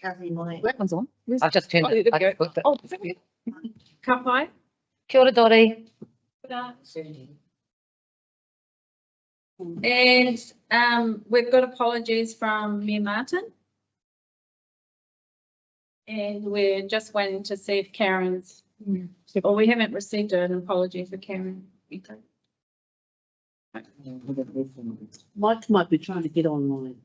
Kathy, my. That one's on. I've just turned it. Oh, there we go. Oh, Ka pai. Kia ora, Dori. And we've got apologies from Mayor Martin. And we're just waiting to see if Karen's, or we haven't received an apology for Karen. Mike might be trying to get online.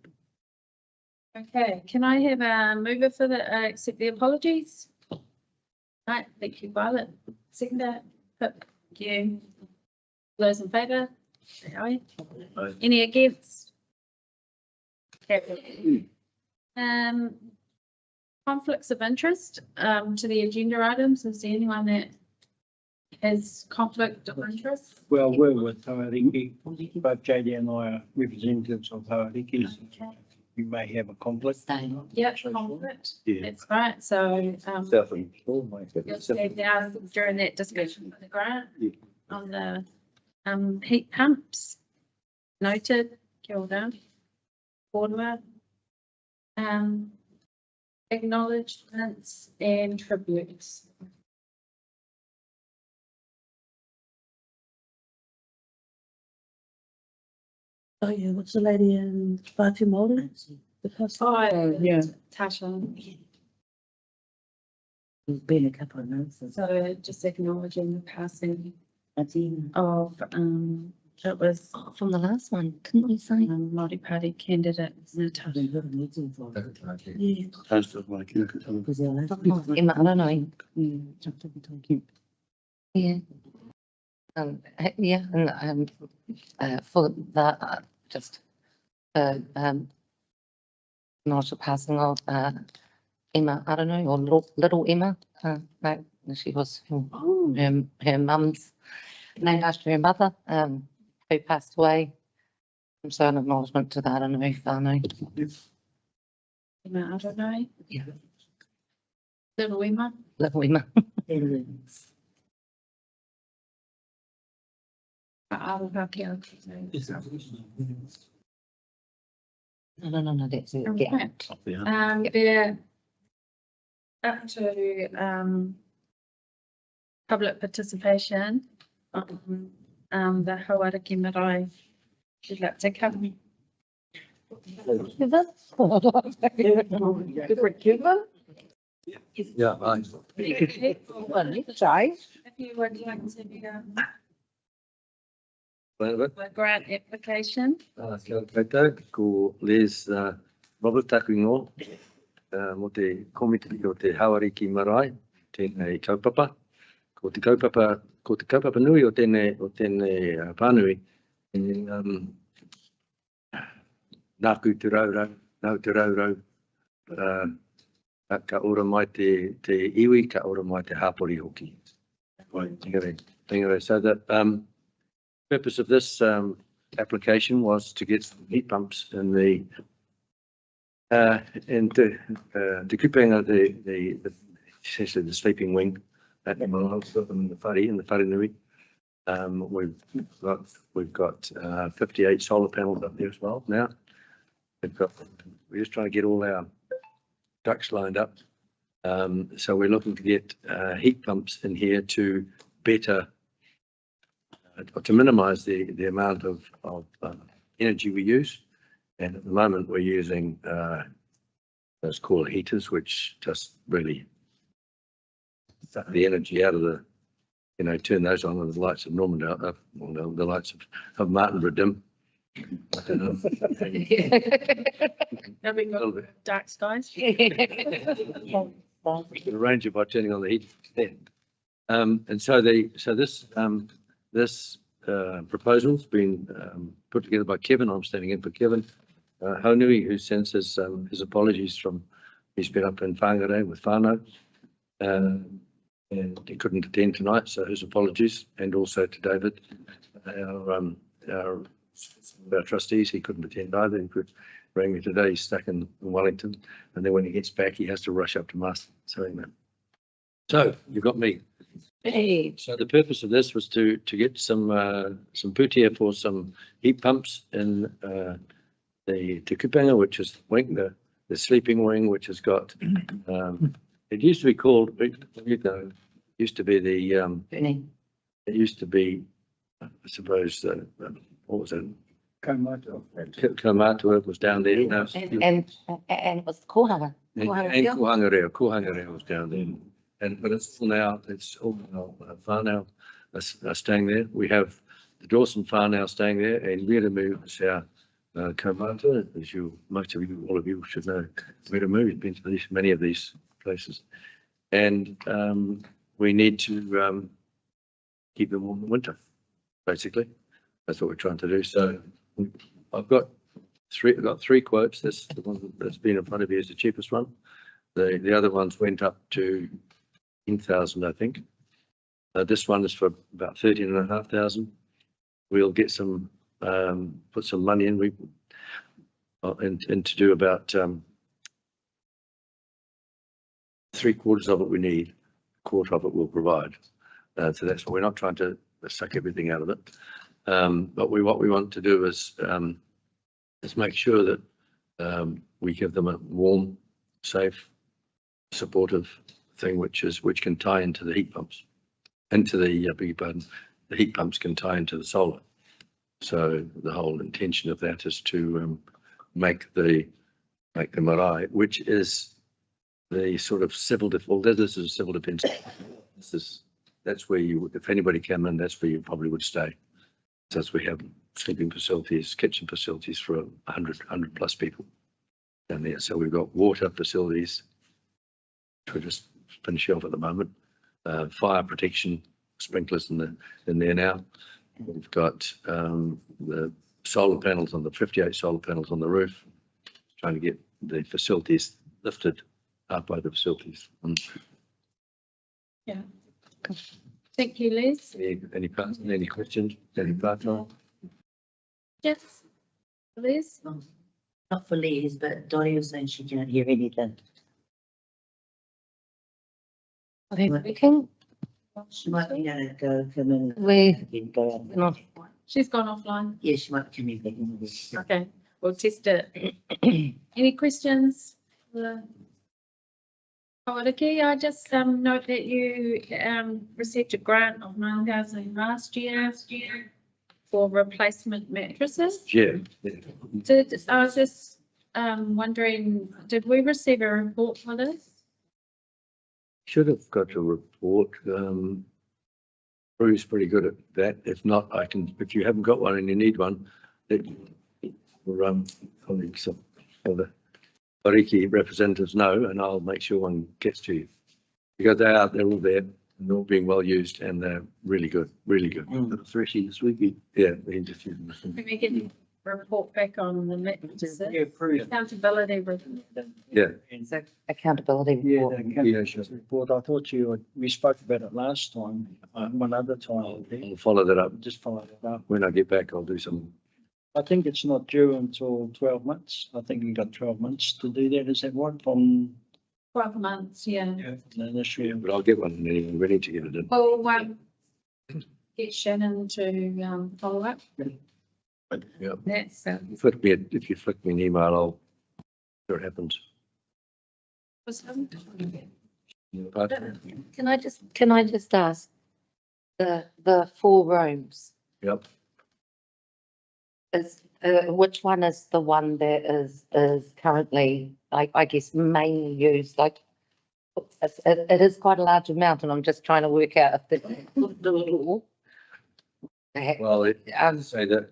Okay, can I have a mover for the, accept the apologies? Right, thank you, Violet. Seconder, Pip, thank you. Those in favour? Say aye. Aye. Any against? Okay. Conflicts of interest, to the agenda items. Is there anyone that has conflict of interest? Well, we're with Tauriki. Both JD and I are representatives of Tauriki. Okay. You may have a conflict. Yep, conflict. Yeah. That's right. So, South and you'll see now during that discussion with the grant Yeah. on the heat pumps. Noted, kia ora. Order. Acknowledgements and tributes. Oh, yeah, what's the lady in Whātu Māori? The person. Oh, yeah. Tasha. There's been a couple of notes. So just acknowledging the passing That's even. of, it was Oh, from the last one, didn't we say? Māori Party candidate Natasha. They've got a meeting for it. Yeah. Because they're like. Oh, Emma, I don't know. Yeah. Yeah. Yeah, and for that, just not a passing of Emma, I don't know, or little Emma. No, she was Oh. her mum's named after her mother, who passed away. So an acknowledgement to that, I don't know if I know. Emma, I don't know. Yeah. Little Emma. Little Emma. Arohakia. No, that's it. Yeah. They're up to public participation on the Hawariki Marae. Would like to come? Yeah, aye. If you would like to a grant application. Kia koutou, ko Les Robert taku ingo, mo te komiti o te Hawariki Marae, tēnei kaupapa. Ko te kaupapa nui o tēnei whānui. Nāku te raurau, nau te raurau, ka ora mai te iwi, ka ora mai te hāpori hoki. Anyway, so the purpose of this application was to get some heat pumps in the kupenga, essentially the sleeping wing at the in the whare nui. We've got 58 solar panels up there as well now. We're just trying to get all our ducks lined up. So we're looking to get heat pumps in here to better, to minimise the amount of energy we use. And at the moment we're using those cool heaters, which just really suck the energy out of the, turn those on and the lights of Normandale, the lights of Martin Redim. Having got dark skies. We can arrange it by turning on the heat. And so this proposal's been put together by Kevin. I'm standing in for Kevin Haunui, who sends his apologies from, he's been up in Whangarei with whānau, and he couldn't attend tonight, so his apologies, and also to David, our trustees. He couldn't attend either. He rang me today. He's stuck in Wellington, and then when he gets back, he has to rush up to Master. So you've got me. Hey. So the purpose of this was to get some putia for some heat pumps in the Te Kupenga, which is the the sleeping wing, which has got, it used to be called, used to be the, Bernie. it used to be, I suppose, what was it? Kaumata. Kaumata was down there. Now it's- And it was the kohanga. And Kuhangareo was down there. And, but it's all now whānau are staying there. We have the Dawson whānau staying there, and Wiramu is our kaumata, as most of you, all of you should know. Wiramu has been to many of these places. And we need to keep them warm in winter, basically. That's what we're trying to do. So I've got three quotes. This the one that's been in front of you is the cheapest one. The other ones went up to 10,000, I think. This one is for about 13,500. We'll get some, put some money in. And to do about 3/4 of it we need, a quarter of it we'll provide. So that's what we're not trying to suck everything out of it. But what we want to do is make sure that we give them a warm, safe, supportive thing, which can tie into the heat pumps, into the beg your pardon, the heat pumps can tie into the solar. So the whole intention of that is to make the marae, which is the sort of civil defense. This is civil defense. That's where you, if anybody came in, that's where you probably would stay. So we have sleeping facilities, kitchen facilities for 100 plus people down there. So we've got water facilities, which we're just finishing off at the moment. Fire protection, sprinklers in there now. We've got the solar panels on the 58 solar panels on the roof, trying to get the facilities lifted up by the facilities. Yeah. Thank you, Liz. Any questions? Any part-time? Yes. Liz? Not for Liz, but Dottie was saying she can't hear anything. Are they speaking? She might be gonna go come in. We, and go out. no, She's gone offline. Yeah, she might be coming back in. Okay, we'll test it. Any questions? Kawariki, I just note that you received a grant of 9,000 last year for replacement mattresses. Yeah. I was just wondering, did we receive a report for this? Should have got a report. Bruce's pretty good at that. If not, I can, if you haven't got one and you need one, let colleagues of the Pariki representatives know, and I'll make sure one gets to you. Because they're all there and they're all being well used, and they're really good, really good. Threshing this weekend. Yeah, they interviewed them. Can we get a report back on the mattresses? Yeah, approved. Accountability report. Yeah. so accountability Yeah, report. the accountability report. I thought we spoke about it last time, one other time. I'll follow that up. Just follow it up. When I get back, I'll do some. I think it's not due until 12 months. I think you got 12 months to do that. Is that right? From 12 months, yeah. the initial. But I'll get one anyway. We need to get it in. Well, get Shannon to follow up. Yeah. That's If you flick me an email, I'll sure it happens. But Can I just ask, the 4 rooms, yep, is, which one is the one that is currently, I guess, mainly used, like, it is quite a large amount, and I'm just trying to work out if the. well, I would say that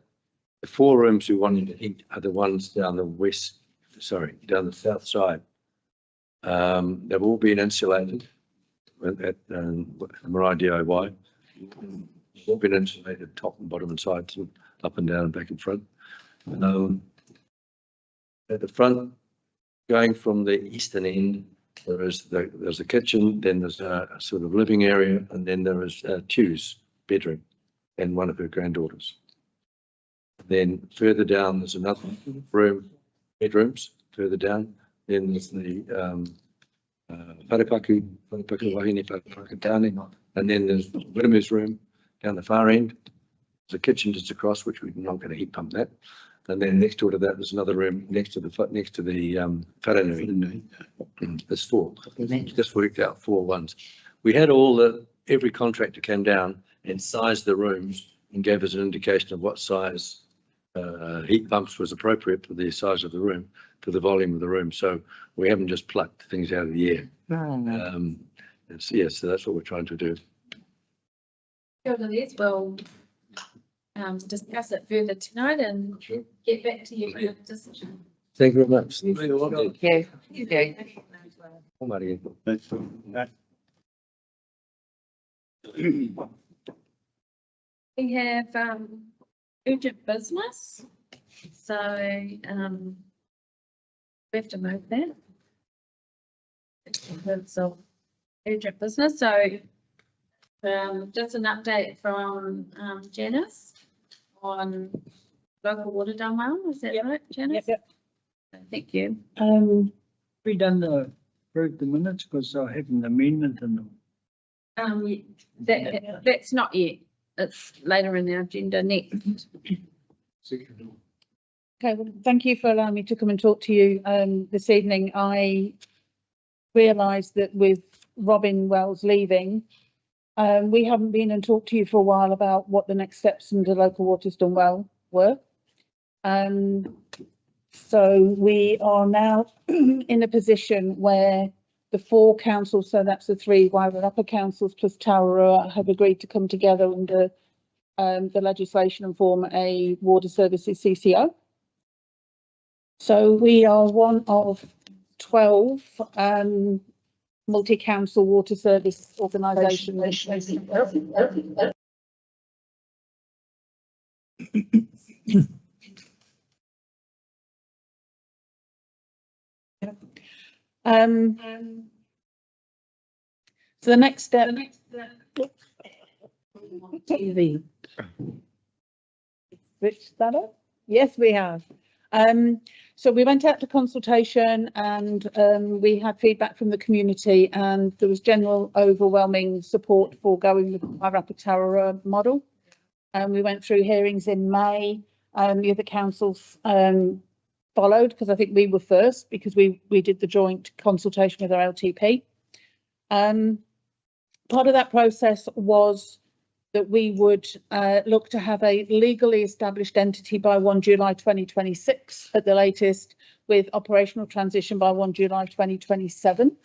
the 4 rooms we wanted to heat are the ones down down the south side. They've all been insulated at Marae DIY. They've all been insulated top and bottom and sides, and up and down and back and front. At the front, going from the eastern end, there's a kitchen, then there's a sort of living area, and then there is Tu's bedroom and one of her granddaughters. Then further down, there's another bedrooms further down. Then there's the Wharepaku Wahine Wharepaku Tāne, and then there's Wiramu's room down the far end. There's a kitchen just across, which we're not going to heat pump that. And then next door to that, there's another room next to the wharenui. There's 4. Just worked out 4 ones. We had every contractor came down and sized the rooms and gave us an indication of what size heat pumps was appropriate for the size of the room, for the volume of the room. So we haven't just plucked things out of the air. So that's what we're trying to do. We'll discuss it further tonight and get back to you. Your decision. Thank you very much. Thank you. We have urgent business, so we have to move that. So urgent business, so just an update from Janice on local water done well, is that right, Janice? Yep. Thank you. We done approved the minutes because I have an amendment in them. That's not yet, it's later in the agenda next. Okay, well, thank you for allowing me to come and talk to you this evening. I realised that with Robin Wells leaving, we haven't been and talked to you for a while about what the next steps in the local waters done well were. So we are now in a position where the 4 councils, so that's the 3 Wairarapa councils plus Taurua, have agreed to come together under the legislation and form a water services CCO. So we are one of 12 multi-council water service organisations. So the next step. TV. Switch that up? Yes, we have. So we went out to consultation and we had feedback from the community, and there was general overwhelming support for going with the Wairarapa model. We went through hearings in May. The other councils followed, because I think we were first because we did the joint consultation with our LTP. Part of that process was that we would look to have a legally established entity by 1 July 2026 at the latest, with operational transition by 1 July 2027.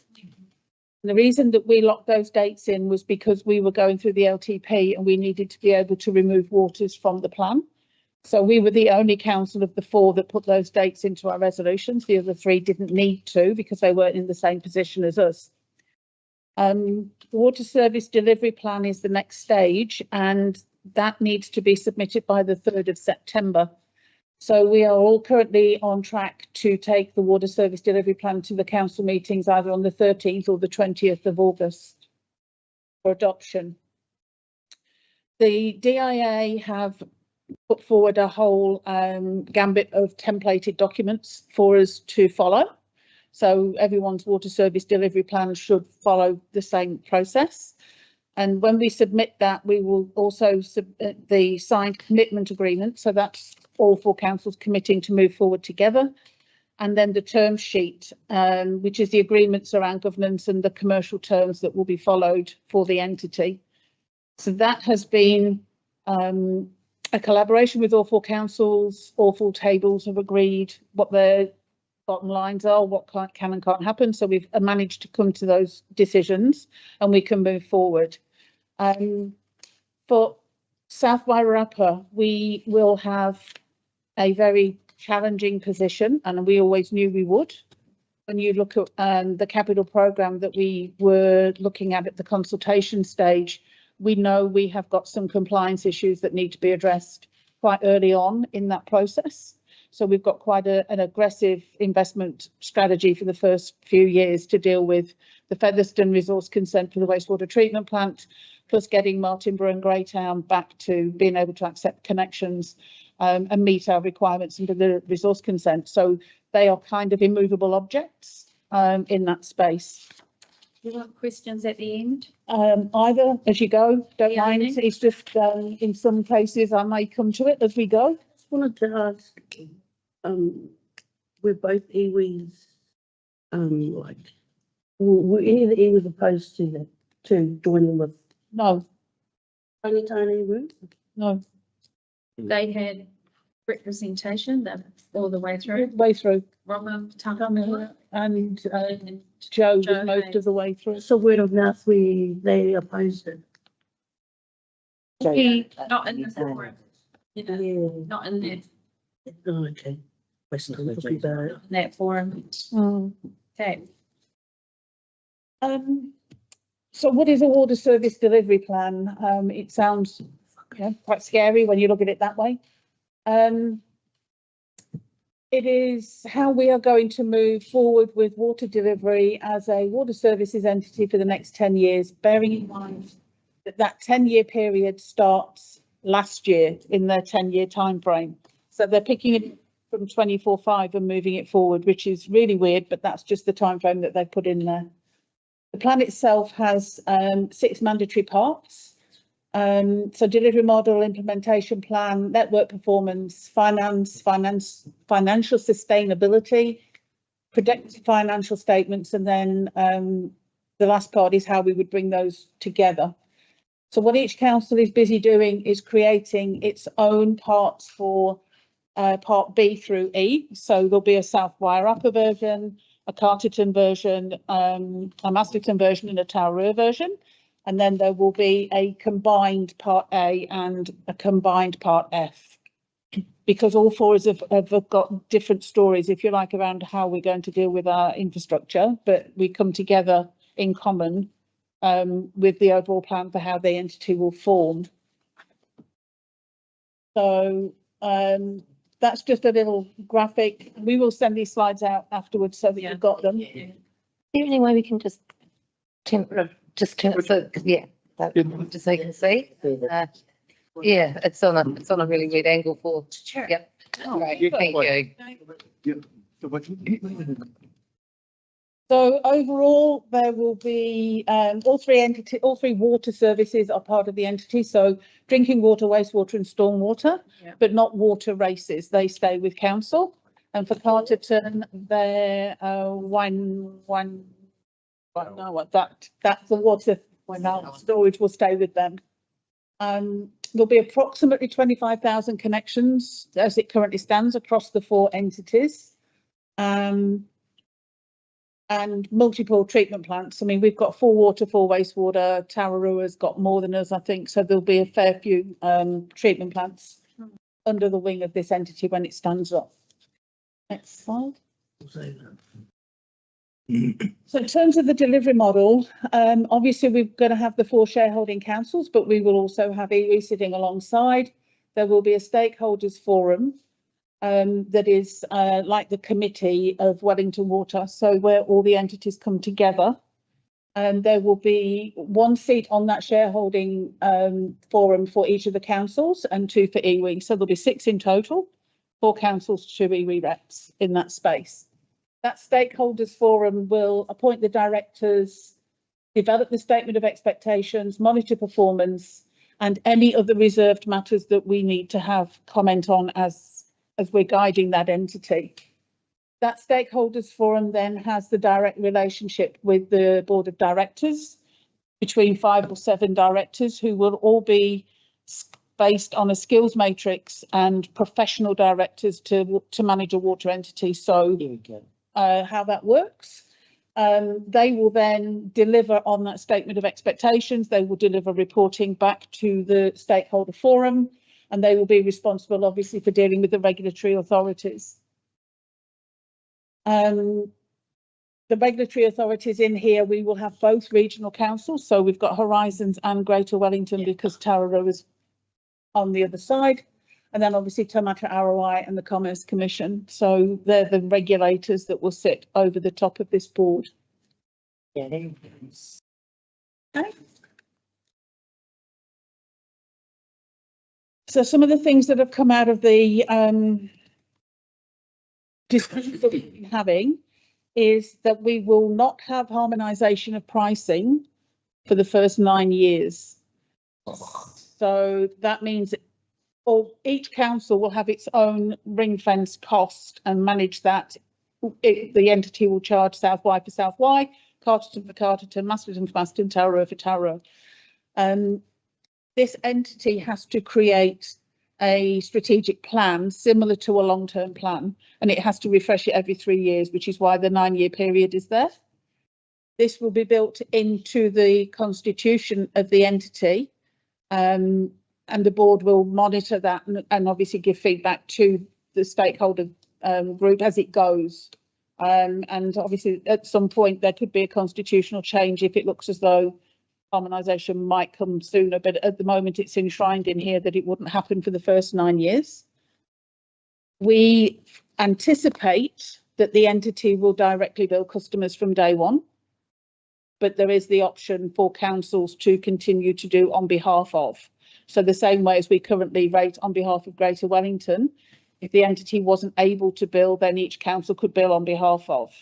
And the reason that we locked those dates in was because we were going through the LTP and we needed to be able to remove waters from the plan. So we were the only council of the 4 that put those dates into our resolutions. The other 3 didn't need to because they weren't in the same position as us. The water service delivery plan is the next stage, and that needs to be submitted by the 3rd of September. So we are all currently on track to take the water service delivery plan to the council meetings either on the 13th or the 20th of August for adoption. The DIA have put forward a whole gambit of templated documents for us to follow. So everyone's water service delivery plan should follow the same process. And when we submit that, we will also submit the signed commitment agreement. So that's all 4 councils committing to move forward together. And then the term sheet, which is the agreements around governance and the commercial terms that will be followed for the entity. So that has been a collaboration with all 4 councils. All 4 tables have agreed what their bottom lines are, what can and can't happen. So we've managed to come to those decisions and we can move forward. For South Wairarapa, we will have a very challenging position, and we always knew we would. When you look at the capital programme that we were looking at the consultation stage, we know we have got some compliance issues that need to be addressed quite early on in that process. So we've got quite an aggressive investment strategy for the first few years to deal with the Featherston resource consent for the wastewater treatment plant, plus getting Martinborough and Greytown back to being able to accept connections and meet our requirements under the resource consent. So they are kind of immovable objects in that space. Do you want questions at the end? Either as you go, don't Yeah, mind. It's just in some cases I may come to it as we go. wanted to ask, we're both iwis, like, were any of the iwis opposed to that, to joining with No, Tony iwi? no, They had representation that all the way through. way through. Robin, Tana, And Joe was Joe most Hayes. of the way through. So word of mouth, they opposed it. We- not in the forum. Yeah. Not in that, Oh, okay. West Coffee Bar. in that forum. Mm. Okay. So what is a water service delivery plan? It sounds, quite scary when you look at it that way. It is how we are going to move forward with water delivery as a water services entity for the next 10 years, bearing in mind that that 10-year period starts last year in their 10-year timeframe. So they're picking it from 24/5 and moving it forward, which is really weird, but that's just the timeframe that they've put in there. The plan itself has 6 mandatory parts. So delivery model, implementation plan, network performance, financial sustainability, predicted financial statements, and then the last part is how we would bring those together. So what each council is busy doing is creating its own parts for part B through E. So there'll be a South Wairarapa version, a Carterton version, a Masterton version, and a Taurua version. And then there will be a combined part A and a combined part F, because all four have got different stories, if you like, around how we're going to deal with our infrastructure, but we come together in common with the overall plan for how the entity will form. So that's just a little graphic. We will send these slides out afterwards so that you've got them. Is there any way we can just turn it, so, yeah, just so you can see? Yeah, it's on a really weird angle for, yep. Great, thank you. So overall, there will be all three water services are part of the entity. So drinking water, wastewater, and stormwater, but not water races. They stay with council. And for Carterton, they're that's the water storage will stay with them. There'll be approximately 25,000 connections as it currently stands across the 4 entities. And multiple treatment plants. I mean, we've got 4 water, 4 wastewater. Tararua's got more than us, I think. So there'll be a fair few treatment plants under the wing of this entity when it stands up. Next slide. So in terms of the delivery model, obviously we're going to have the 4 shareholding councils, but we will also have iwi sitting alongside. There will be a stakeholders forum that is like the committee of Wellington Water, so where all the entities come together. And there will be 1 seat on that shareholding forum for each of the councils and 2 for iwi. So there'll be 6 in total, 4 councils, 2 iwi reps in that space. That stakeholders forum will appoint the directors, develop the statement of expectations, monitor performance, and any other reserved matters that we need to have comment on as we're guiding that entity. That stakeholders forum then has the direct relationship with the board of directors, between 5 or 7 directors who will all be based on a skills matrix and professional directors to manage a water entity. So how that works. They will then deliver on that statement of expectations. They will deliver reporting back to the stakeholder forum, and they will be responsible, obviously, for dealing with the regulatory authorities. The regulatory authorities in here, we will have both regional councils. So we've got Horizons and Greater Wellington because Tararua is on the other side. And then obviously Taumata Arawai and the Commerce Commission. So they're the regulators that will sit over the top of this board. Okay. So some of the things that have come out of the discussions that we've been having is that we will not have harmonisation of pricing for the first 9 years. So that means or each council will have its own ring fence cost and manage that. The entity will charge South Wye for South Wye, Carterton for Carterton, Masterton for Masterton, Tararua for Tararua. This entity has to create a strategic plan similar to a long-term plan, and it has to refresh it every 3 years, which is why the 9-year period is there. This will be built into the constitution of the entity, and the board will monitor that and obviously give feedback to the stakeholder group as it goes. And obviously at some point there could be a constitutional change if it looks as though harmonisation might come sooner, but at the moment it's enshrined in here that it wouldn't happen for the first 9 years. We anticipate that the entity will directly bill customers from day one, but there is the option for councils to continue to do on behalf of. So the same way as we currently rate on behalf of Greater Wellington, if the entity wasn't able to bill, then each council could bill on behalf of,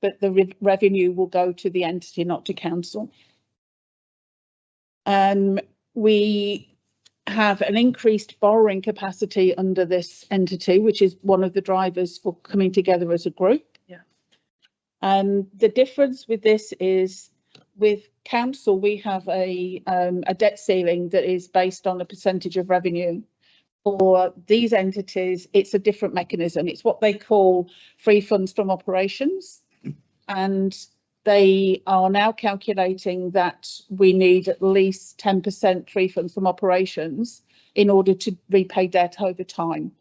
but the revenue will go to the entity, not to council. We have an increased borrowing capacity under this entity, which is one of the drivers for coming together as a group. Yeah. The difference with this is with council, we have a debt ceiling that is based on a percentage of revenue. For these entities, it's a different mechanism. It's what they call free funds from operations. And they are now calculating that we need at least 10% free funds from operations in order to repay debt over time.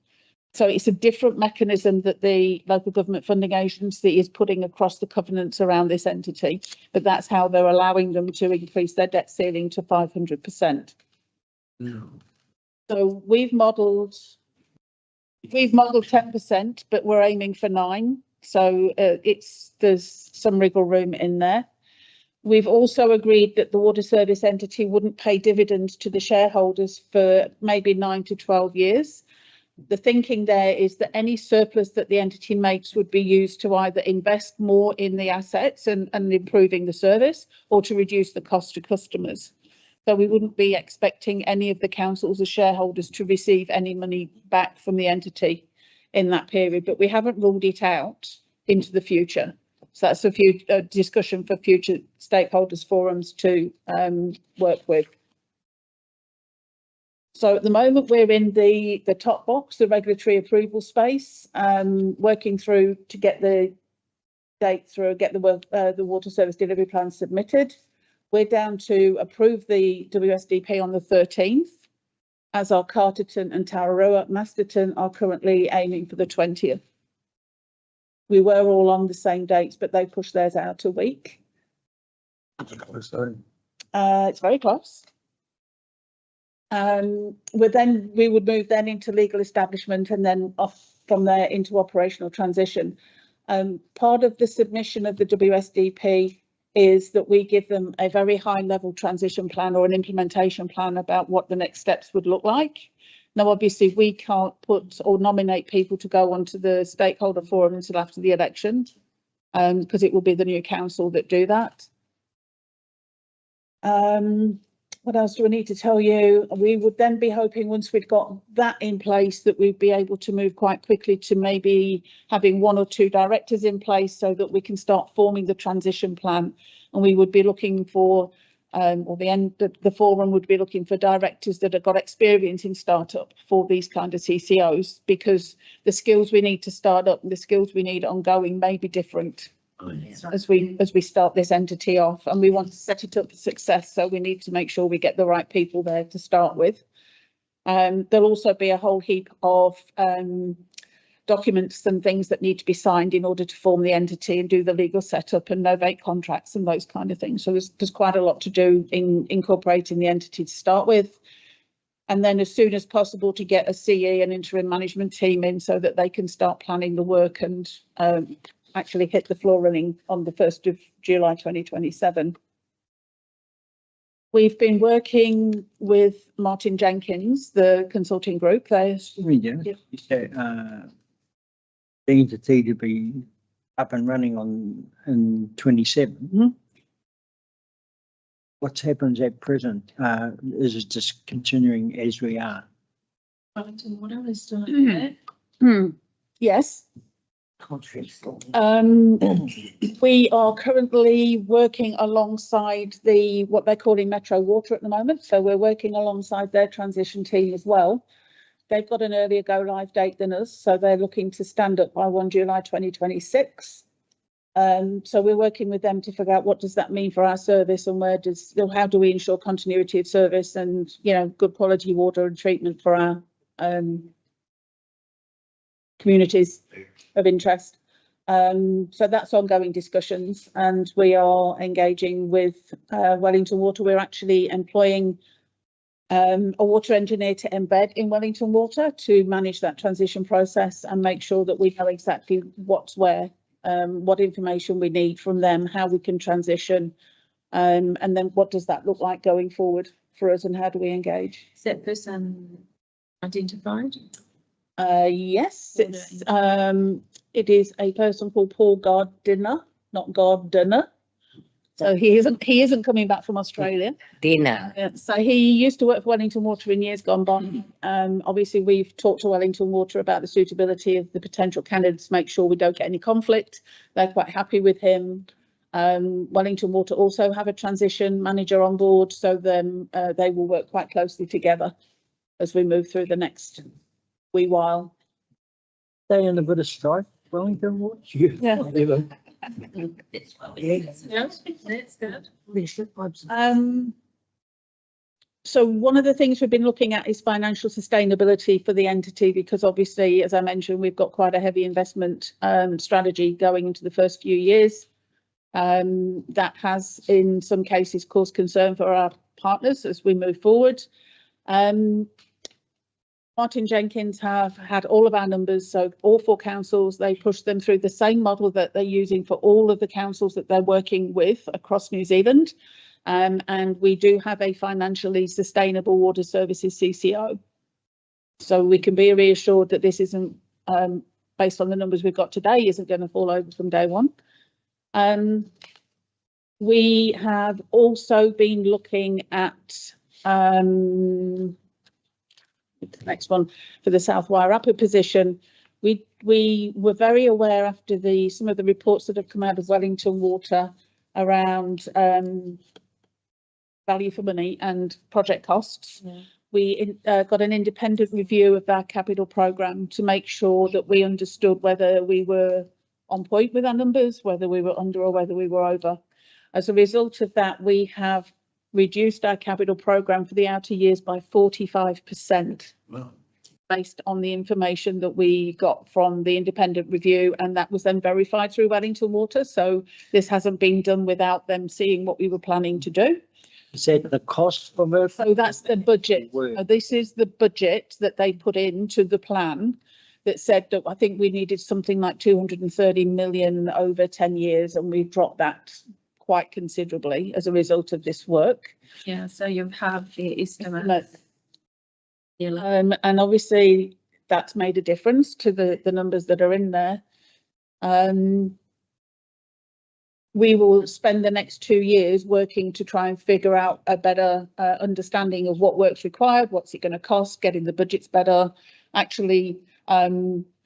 So it's a different mechanism that the local government funding agency is putting across the covenants around this entity, but that's how they're allowing them to increase their debt ceiling to 500%. So we've modelled 10%, but we're aiming for 9%. So there's some wriggle room in there. We've also agreed that the water service entity wouldn't pay dividends to the shareholders for maybe 9 to 12 years. The thinking there is that any surplus that the entity makes would be used to either invest more in the assets and improving the service, or to reduce the cost to customers. So we wouldn't be expecting any of the councils or shareholders to receive any money back from the entity in that period, but we haven't ruled it out into the future. So that's a discussion for future stakeholders forums to work with. So at the moment we're in the top box, the regulatory approval space, working through to get the date through, get the water service delivery plan submitted. We're down to approve the WSDP on the 13th. As are Carterton and Tararua. Masterton are currently aiming for the 20th. We were all on the same dates, but they pushed theirs out a week. It's very close. We would move then into legal establishment and then off from there into operational transition. Part of the submission of the WSDP is that we give them a very high level transition plan or an implementation plan about what the next steps would look like. Now, obviously, we can't put or nominate people to go onto the stakeholder forum until after the election, because it will be the new council that do that. What else do I need to tell you? We would then be hoping, once we'd got that in place, that we'd be able to move quite quickly to maybe having 1 or 2 directors in place so that we can start forming the transition plan. And we would be looking for, or the forum would be looking for directors that have got experience in startup for these kind of TCOs, because the skills we need to start up and the skills we need ongoing may be different. As we start this entity off, and we want to set it up for success, so we need to make sure we get the right people there to start with. There'll also be a whole heap of documents and things that need to be signed in order to form the entity and do the legal setup and novate contracts and those kind of things. So there's quite a lot to do in incorporating the entity to start with, and then as soon as possible to get a CE and interim management team in so that they can start planning the work and actually hit the floor running on the 1st of July 2027. We've been working with Martin Jenkins, the consulting group. The entity to be up and running in 27. Mm-hmm. What happens at present? Is it just continuing as we are? Wellington Water is still in there. Yes. Conference. We are currently working alongside what they're calling Metro Water at the moment. So we're working alongside their transition team as well. They've got an earlier go live date than us, so they're looking to stand up by 1 July 2026. So we're working with them to figure out what does that mean for our service and how do we ensure continuity of service and, you know, good quality water and treatment for our communities of interest. So that's ongoing discussions, and we are engaging with Wellington Water. We're actually employing a water engineer to embed in Wellington Water to manage that transition process and make sure that we know exactly what's where, what information we need from them, how we can transition, and then what does that look like going forward for us and how do we engage? Is that person identified? Yes, it is a person called Paul Gardiner, not Gardiner. So he isn't coming back from Australia. Dinner. So he used to work for Wellington Water in years gone by. Obviously, we've talked to Wellington Water about the suitability of the potential candidates, make sure we don't get any conflict. They're quite happy with him. Wellington Water also have a transition manager on board, so then they will work quite closely together as we move through the next wee while. They in a bit of strife, Wellington Water? Yeah. That's what we need. Yeah, that's good. So one of the things we've been looking at is financial sustainability for the entity, because obviously, as I mentioned, we've got quite a heavy investment strategy going into the first few years. That has, in some cases, caused concern for our partners as we move forward. Martin Jenkins have had all of our numbers, so all 4 councils, they pushed them through the same model that they're using for all of the councils that they're working with across New Zealand. And we do have a financially sustainable water services CCO. So we can be reassured that this isn't, based on the numbers we've got today, isn't going to fall over from day one. We have also been looking at the next one for the South Wairarapa position. We were very aware after some of the reports that have come out of Wellington Water around value for money and project costs. Yeah. We got an independent review of our capital programme to make sure that we understood whether we were on point with our numbers, whether we were under or whether we were over. As a result of that, we have reduced our capital programme for the outer years by 45%. Wow. Based on the information that we got from the independent review, and that was then verified through Wellington Water. So this hasn't been done without them seeing what we were planning to do. Is that the cost for Murphy? So that's the budget. This is the budget that they put into the plan that said that I think we needed something like 230 million over 10 years, and we've dropped that quite considerably as a result of this work. Yeah, so you have the estimate. And obviously that's made a difference to the numbers that are in there. We will spend the next 2 years working to try and figure out a better understanding of what work's required, what's it going to cost, getting the budgets better, actually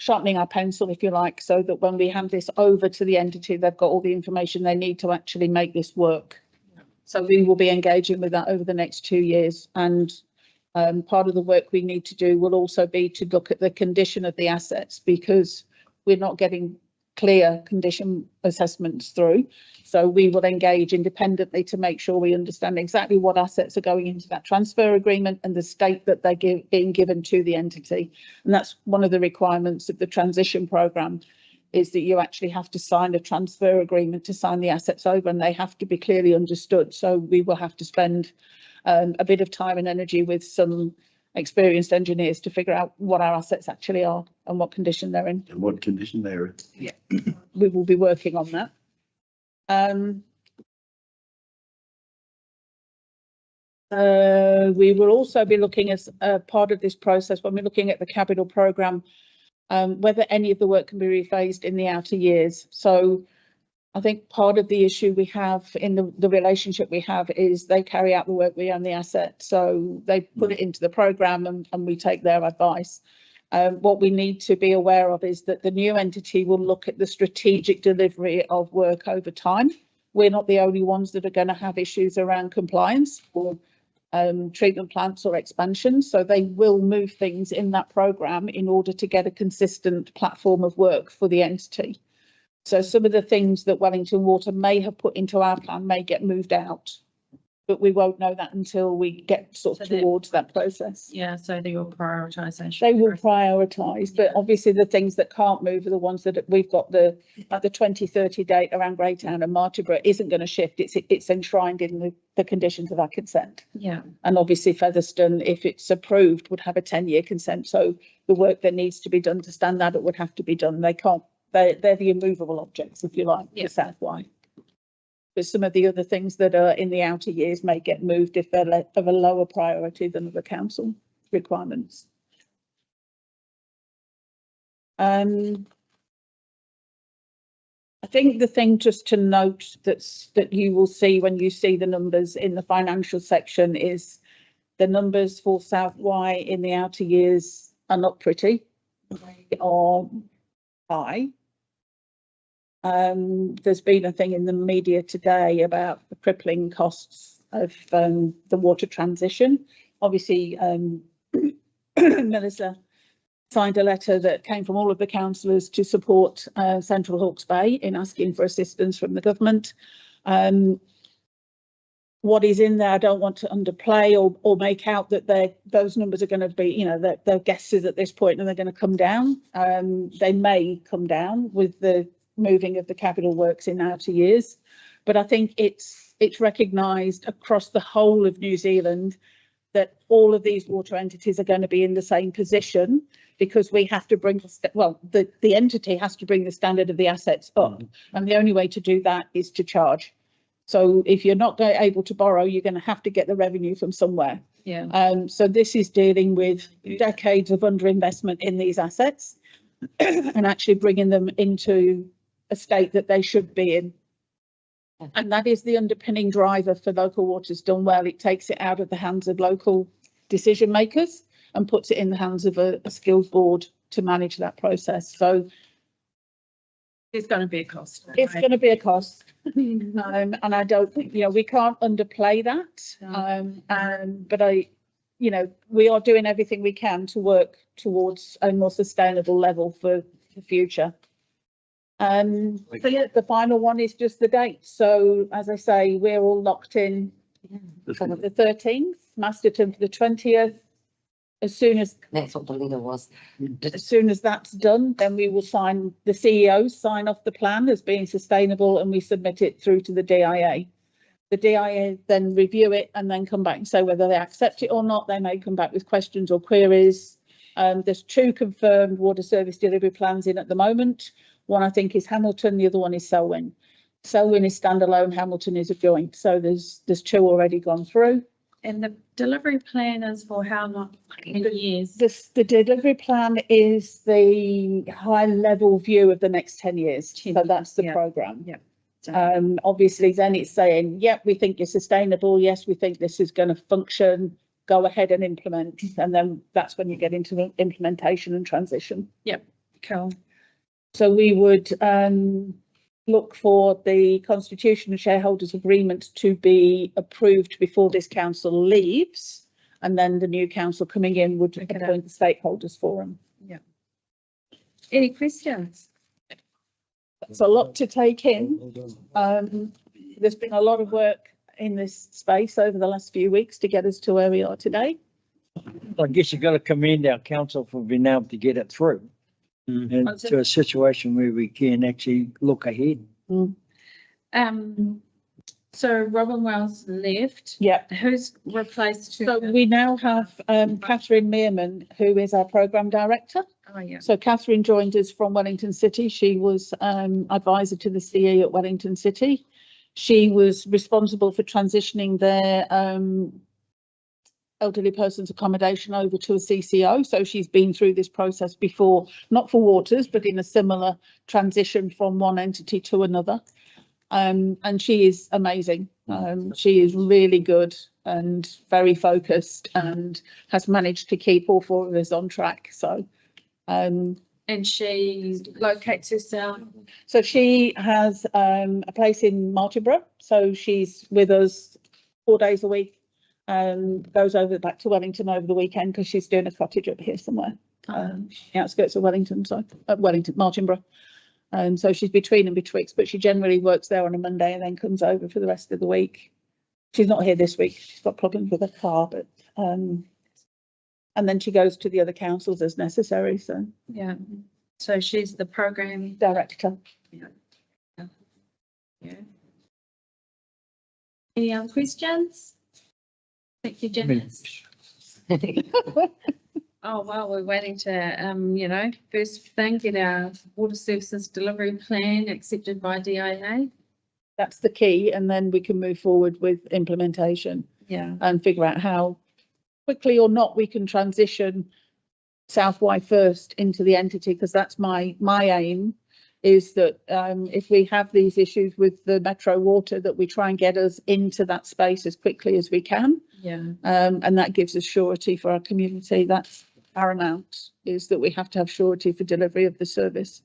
sharpening our pencil, if you like, so that when we hand this over to the entity, they've got all the information they need to actually make this work. So we will be engaging with that over the next 2 years. And part of the work we need to do will also be to look at the condition of the assets, because we're not getting clear condition assessments through. So we will engage independently to make sure we understand exactly what assets are going into that transfer agreement and the state that they're being given to the entity. And that's one of the requirements of the transition programme, is that you actually have to sign a transfer agreement to sign the assets over, and they have to be clearly understood. So we will have to spend a bit of time and energy with some experienced engineers to figure out what our assets actually are and what condition they're in. And what condition they're in. Yeah, we will be working on that. We will also be looking as part of this process, when we're looking at the capital programme, whether any of the work can be rephased in the outer years. So I think part of the issue we have in the relationship we have is they carry out the work, we own the asset. So they put it into the programme and we take their advice. What we need to be aware of is that the new entity will look at the strategic delivery of work over time. We're not the only ones that are going to have issues around compliance or treatment plants or expansion. So they will move things in that programme in order to get a consistent platform of work for the entity. So some of the things that Wellington Water may have put into our plan may get moved out, but we won't know that until we get sort of So towards that process. Yeah, so your prioritisation. They will prioritise, but obviously the things that can't move are the ones that we've got the 2030 date around Greytown and Martinborough isn't going to shift. It's enshrined in the conditions of our consent. Yeah, And obviously Featherstone, if it's approved, would have a 10-year consent. So the work that needs to be done to stand that, it would have to be done. They can't, they're the immovable objects, if you like, Yeah. the South Wye. But some of the other things that are in the outer years may get moved if they're of a lower priority than the council requirements. I think the thing just to note that you will see when you see the numbers in the financial section is the numbers for South Wye in the outer years are not pretty. They are high. There's been a thing in the media today about the crippling costs of the water transition. Obviously, Melissa signed a letter that came from all of the councillors to support Central Hawke's Bay in asking for assistance from the government. What is in there, I don't want to underplay or make out that those numbers are going to be, you know, they're guesses at this point and they're going to come down. They may come down with the moving of the capital works in outer years, but I think it's recognised across the whole of New Zealand that all of these water entities are going to be in the same position because we have to bring the entity has to bring the standard of the assets up, and the only way to do that is to charge. So if you're not able to borrow, you're going to have to get the revenue from somewhere. yeah. So this is dealing with decades of underinvestment in these assets and actually bringing them into a state that they should be in. And that is the underpinning driver for Local Water's done well. It takes it out of the hands of local decision makers and puts it in the hands of a skilled board to manage that process. So It's going to be a cost. it's going to be a cost. And I don't think, you know, we can't underplay that. But we are doing everything we can to work towards a more sustainable level for the future. So yeah, the final one is just the date. So as I say, we're all locked in for the 13th, Masterton for the 20th. As soon as That's what the letter was. that's done, then we will sign, the CEOs sign off the plan as being sustainable and we submit it through to the DIA. The DIA then review it and then come back and say whether they accept it or not. They may come back with questions or queries. There's 2 confirmed water service delivery plans in at the moment. One I think is Hamilton, the other one is Selwyn. Selwyn is standalone, Hamilton is a joint. So there's 2 already gone through. And the delivery plan is for how long? Years? The delivery plan is the high level view of the next 10 years. So that's the programme. Yeah. Obviously then it's saying, yep, we think you're sustainable. Yes, we think this is going to function. Go ahead and implement. And then that's when you get into the implementation and transition. Yep. Cool. So we would look for the Constitution and Shareholders Agreement to be approved before this council leaves, and then the new council coming in would appoint the stakeholders forum. Yeah. Any questions? That's a lot to take in. There's been a lot of work in this space over the last few weeks to get us to where we are today. I guess you've got to commend our council for being able to get it through. And to a situation where we can actually look ahead. So Robin Wells left. Yeah. Who's replaced her? So we now have Catherine Mearman, who is our programme director. Oh, yeah. So Catherine joined us from Wellington City. She was advisor to the CE at Wellington City. She was responsible for transitioning their elderly persons accommodation over to a CCO. So she's been through this process before, not for waters, but in a similar transition from one entity to another. And she is amazing. She is really good and very focused and has managed to keep all 4 of us on track. So, And she locates herself. so she has a place in Martinborough. So she's with us 4 days a week. Goes over back to Wellington over the weekend because she's doing a cottage up here somewhere. The outskirts of Wellington, so Martinborough. So she's between and betwixt, but she generally works there on a Monday and then comes over for the rest of the week. She's not here this week. She's got problems with her car, but and then she goes to the other councils as necessary. So Yeah. So she's the program. director. Yeah. Any other questions? Thank you, Janice. Oh, well, we're waiting to, first thing, get our water services delivery plan accepted by DIA. That's the key, and then we can move forward with implementation Yeah. and figure out how quickly or not we can transition South Y first into the entity, because that's my aim, is that if we have these issues with the Metro Water, that we try and get us into that space as quickly as we can. Yeah. And that gives us surety for our community. That's paramount, is that we have to have surety for delivery of the service.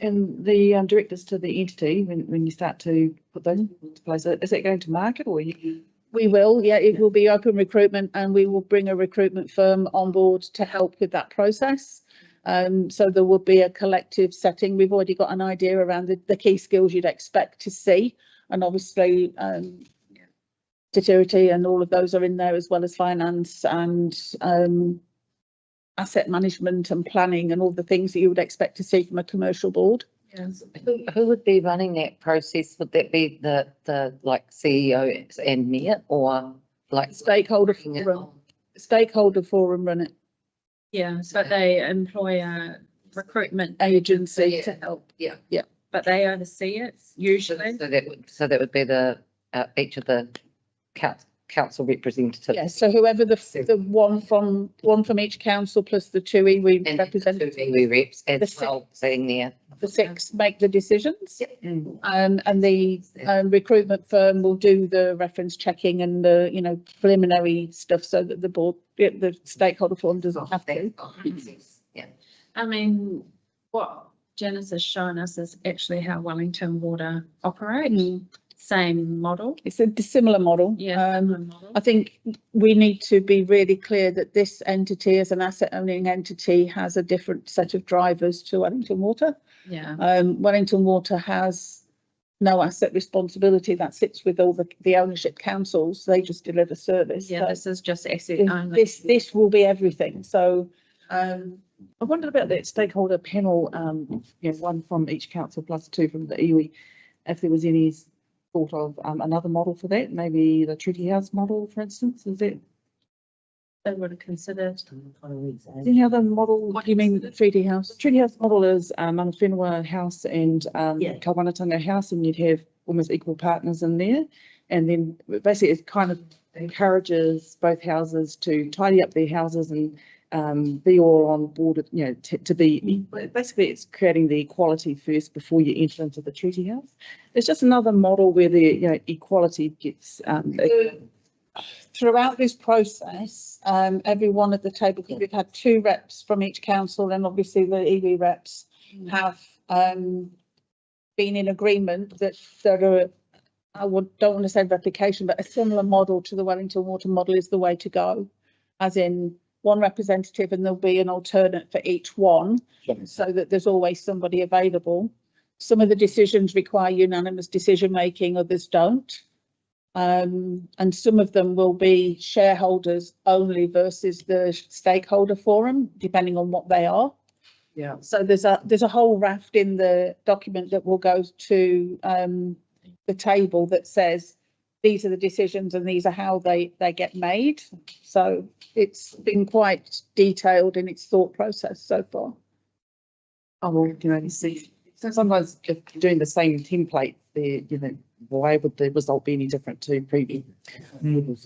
And the directives to the entity, when you start to put those into place, is that going to market or you? We will, yeah, it will be open recruitment, and we will bring a recruitment firm on board to help with that process. So there will be a collective setting. We've already got an idea around the key skills you'd expect to see, and obviously security and all of those are in there, as well as finance and asset management and planning and all the things that you would expect to see from a commercial board. Yes. Who would be running that process? Would that be the like CEO and mayor, or like Stakeholder bringing it forum, on? stakeholder forum run it, Yeah, but they employ a recruitment agency Yeah. to help. Yeah. but they oversee it usually. So that would be the each of the council representatives. Yes, so whoever the one from each council plus the 2 iwi And representatives, two iwi reps The as six. well, saying there. the 6 make the decisions. Yep. And the recruitment firm will do the reference checking and the, preliminary stuff, so that the board, the stakeholder forum doesn't have to. Yeah. I mean, what Janice has shown us is actually how Wellington Water operates. Same model. It's a dissimilar model. Yeah. similar model. I think we need to be really clear that this entity, as an asset owning entity, has a different set of drivers to Wellington Water. Yeah. Wellington Water has no asset responsibility. That sits with all the ownership councils. They just deliver service. Yeah, So this is just asset only. this will be everything. So I wondered about that stakeholder panel, one from each council plus 2 from the iwi, if there was any thought of another model for that, maybe the Treaty House model, for instance, is that? They would have considered. Any other model? what do you mean, the Treaty House? The Treaty House model is Mana Whenua House and Yeah. Kawanatanga House, and you'd have almost equal partners in there. And then basically it kind of encourages both houses to tidy up their houses and be all on board, to be, basically it's creating the equality first before you enter into the Treaty House. It's just another model where the, equality gets, Throughout this process, everyone at the table, because we've had 2 reps from each council, and obviously the iwi reps have been in agreement that there are, don't want to say replication, but a similar model to the Wellington Water model is the way to go, as in 1 representative, and there'll be an alternate for each one, so that there's always somebody available. Some of the decisions require unanimous decision making, others don't. And some of them will be shareholders only versus the stakeholder forum, depending on what they are. Yeah. So there's a whole raft in the document that will go to the table that says these are the decisions and these are how they get made. So it's been quite detailed in its thought process so far. Oh, well, you can only see. So sometimes if you're doing the same template, why would the result be any different to previous?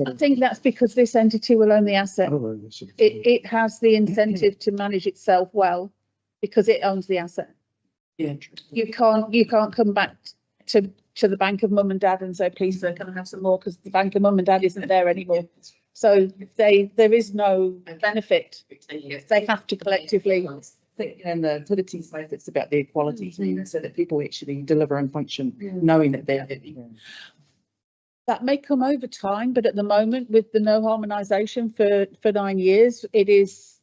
I think that's because this entity will own the asset. It has the incentive to manage itself well because it owns the asset. Yeah. You can't come back to to the bank of mum and dad and say, please, sir, can I have some more? Because the bank of mum and dad isn't there anymore. So there is no benefit. They have to collectively. And the utility space, it's about their quality, so that people actually deliver and function, knowing that they're. That may come over time, but at the moment, with the no harmonisation for 9 years, it is.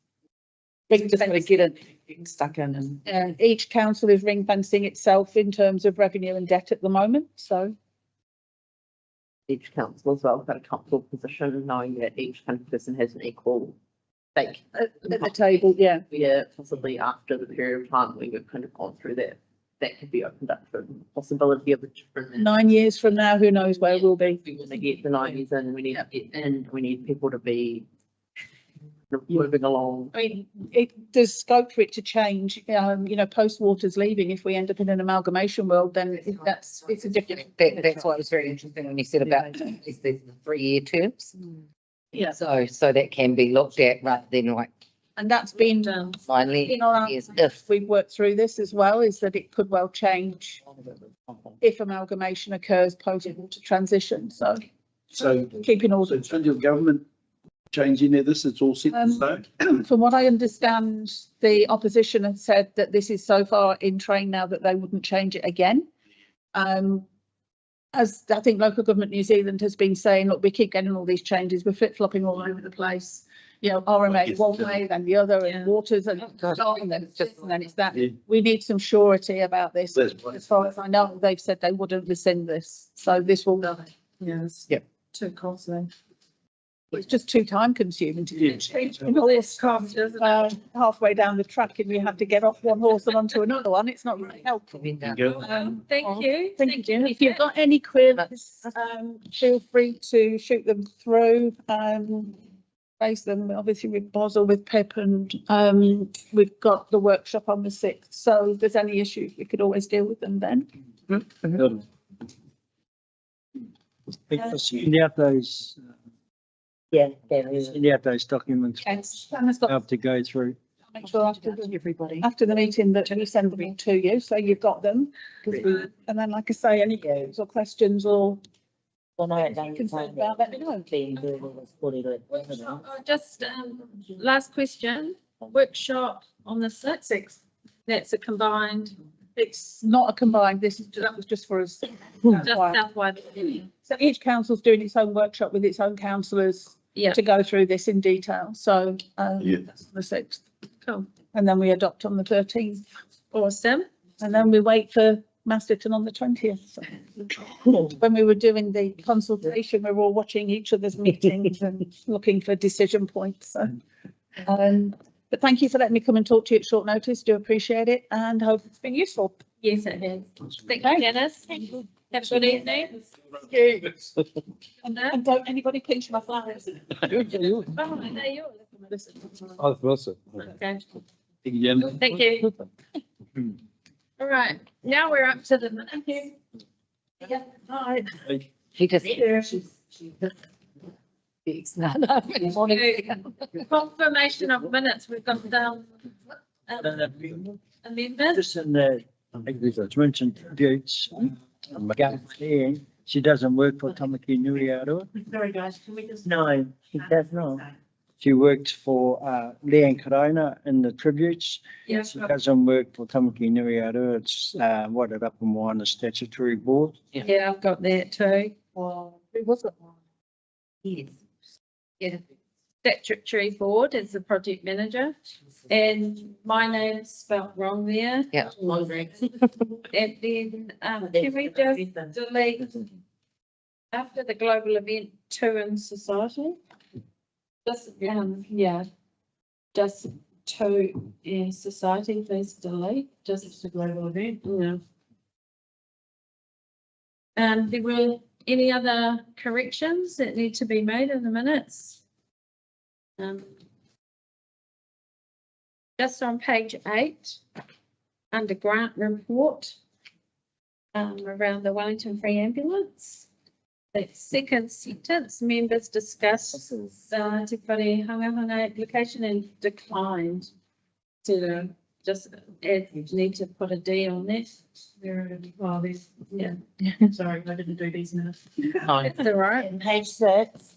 We just got to get stuck in and. Each council is ring fencing itself in terms of revenue and debt at the moment, so. Each council as well, got a council position, knowing that each kind of person has an equal stake. At the table, yeah. Yeah, possibly after the period of time we have kind of gone through that, that could be opened up for the possibility of a different. 9 years from now, who knows where we'll be. We want to get the 90s in, we need to get in, we need people to be moving along. I mean, there's scope for it to change, post Waters leaving, if we end up in an amalgamation world, then it's a different. That's why it was very interesting when you said about these 3-year terms. Yeah. So that can be looked at rather than like And that's been, finally, in our, yes, if. we've worked through this as well, is that it could well change if amalgamation occurs post water transition, so keeping all So federal government changing this, it's all set in stone. From what I understand, the opposition has said that this is so far in train now that they wouldn't change it again. As I think Local Government New Zealand has been saying, look, we keep getting all these changes, we're flip-flopping all over the place. RMA one way, then the other, and Waters, and then it's just, and then it's that. Yeah. We need some surety about this. That's right. As far as I know, they've said they wouldn't rescind this, so this will go. Yes. Yep. Too costly. It's just too time consuming to Yeah. change a horse halfway down the track and you have to get off one horse and onto another one. It's not really helpful. Thank you. Thank you. If you've got any queries, feel free to shoot them through. Raise them obviously with Boz or with Pip, and we've got the workshop on the 6th. So if there's any issues, we could always deal with them then. Send out those, send out those documents. Yes, Anna's got Have to go through. make sure after the meeting that we send them to you, so you've got them. And then, like I say, any queries or questions or concerns about, let me know. Just, last question, workshop on the 6th, that's a combined, It's not a combined, that was just for us. just Southwide. So each council's doing its own workshop with its own councillors Yeah, to go through this in detail, so Yeah. that's the 6th. cool, And then we adopt on the 13th, awesome. and then we wait for Masterton on the 20th. So when we were doing the consultation, we were all watching each other's meetings and looking for decision points, so. But thank you for letting me come and talk to you at short notice, do appreciate it, and hope it's been useful. Yes, it has. Thank you, Dennis. Have a good evening. And don't anybody pinch my flowers. Oh, they're yours. Oh, Wilson. Okay, Thank you, Jen. thank you. All right, now we're up to the minutes. She just. Confirmation of minutes, we've got amendments. Just in the, I think it's mentioned dates. Leanne, she doesn't work for Tamaki Nui Aroa. Sorry, guys, can we just? No, she does not. She works for Leanne Karaina in the tributes. Yeah, She doesn't work for Tamaki Nui Aroa. It's what it up and one, the statutory board. yeah, I've got that too. Who was it? Yes. Yeah, statutory board as the project manager, and my name's spelt wrong there. Yeah. And then, can we just delete after the global event two in society? Just, yeah, just two in society, please delete, just the global event, yeah. There were any other corrections that need to be made in the minutes? Just on page 8, under grant report, around the Wellington Free Ambulance. That second sentence, members discussed Te Whare Hangahanga application and declined to just need to put a D on this. Well, there's, yeah, sorry, I didn't do these minutes. That's all right. And page 6,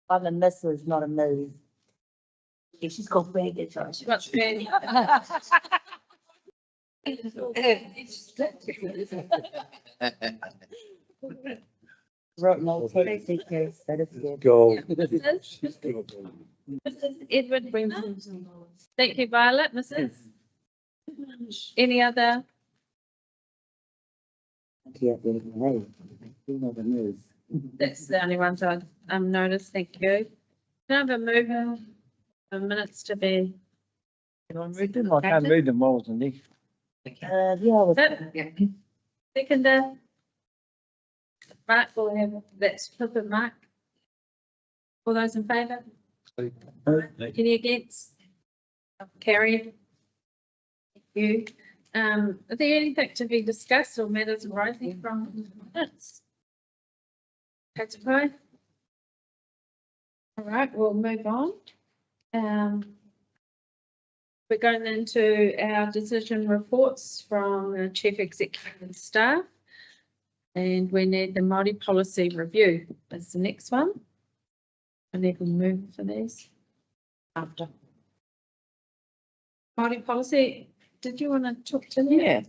I'm a Mrs., not a Ms. Yeah, she's called Megan, sorry. She wants to be- Wrote no text, because that is good. Go. Mrs. Edward Brennan. Thank you, Violet. Mrs. Any other? Yeah, hey, you know the news. That's the only ones I noticed. Thank you. Can I have a move for minutes to be? I can't read them all, Cindy. Yeah, I was. Seconder. Mark will have, that's flipping Mark. All those in favour? Any against? Carried. Thank you. Are there anything to be discussed or matters arising from minutes? That's fine. All right, we'll move on. We're going into our decision reports from the Chief Executive and staff. And we need the Māori policy review. That's the next one. I need to move for these after. Māori policy, did you want to talk to me? Yeah,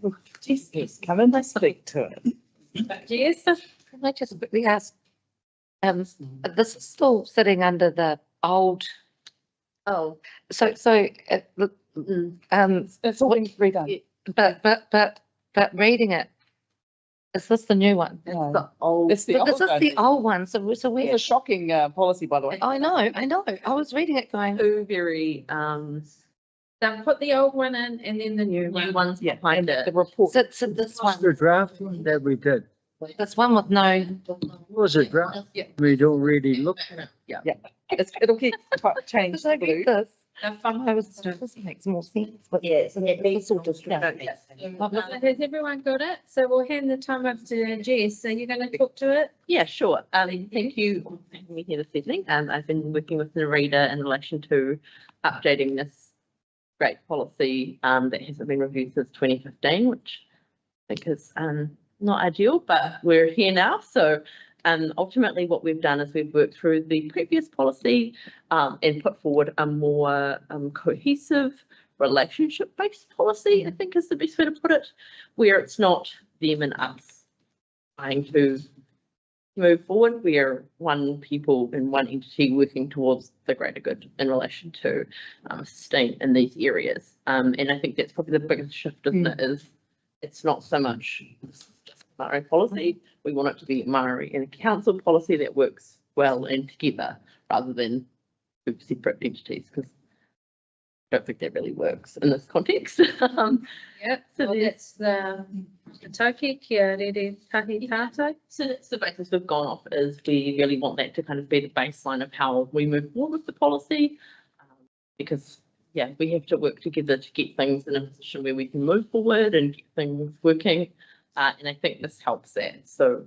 yes, come and speak to it. Yes. Can I just quickly ask, this is still sitting under the old, Oh, so, It's all been redone. but reading it, is this the new one? that's the old. It's the But old this is one. the old one, so It's a where? shocking policy, by the way. I know, I was reading it going, Two very, Then put the old one in and then the new one. ones yeah, behind and it. the report. so this What's one, the draft one that we did? this one with no, Was it draft? Yeah. We don't really look at it. It'll keep changed because I blue. read this, The fun- I was, this makes more sense, but. Yes, and it needs sort of, yeah. Has everyone got it? So we'll hand the time up to Jess. So you're going to talk to it? Yeah, sure. Thank you for having me here this evening. I've been working with Narita in relation to updating this great policy that hasn't been reviewed since 2015, which I think is not ideal, but we're here now. So ultimately what we've done is we've worked through the previous policy and put forward a more cohesive relationship-based policy, I think is the best way to put it, where it's not them and us trying to move forward. We are one people and one entity working towards the greater good in relation to sustain in these areas. And I think that's probably the biggest shift, isn't it, is it's not so much just Māori policy. We want it to be Māori and a council policy that works well and together rather than two separate entities, because I don't think that really works in this context. Yeah. So there's- that's the toki kia rere tahi tātou. So that's the basis we've gone off, is we really want that to kind of be the baseline of how we move forward with the policy. Because, yeah, we have to work together to get things in a position where we can move forward and get things working. And I think this helps that. So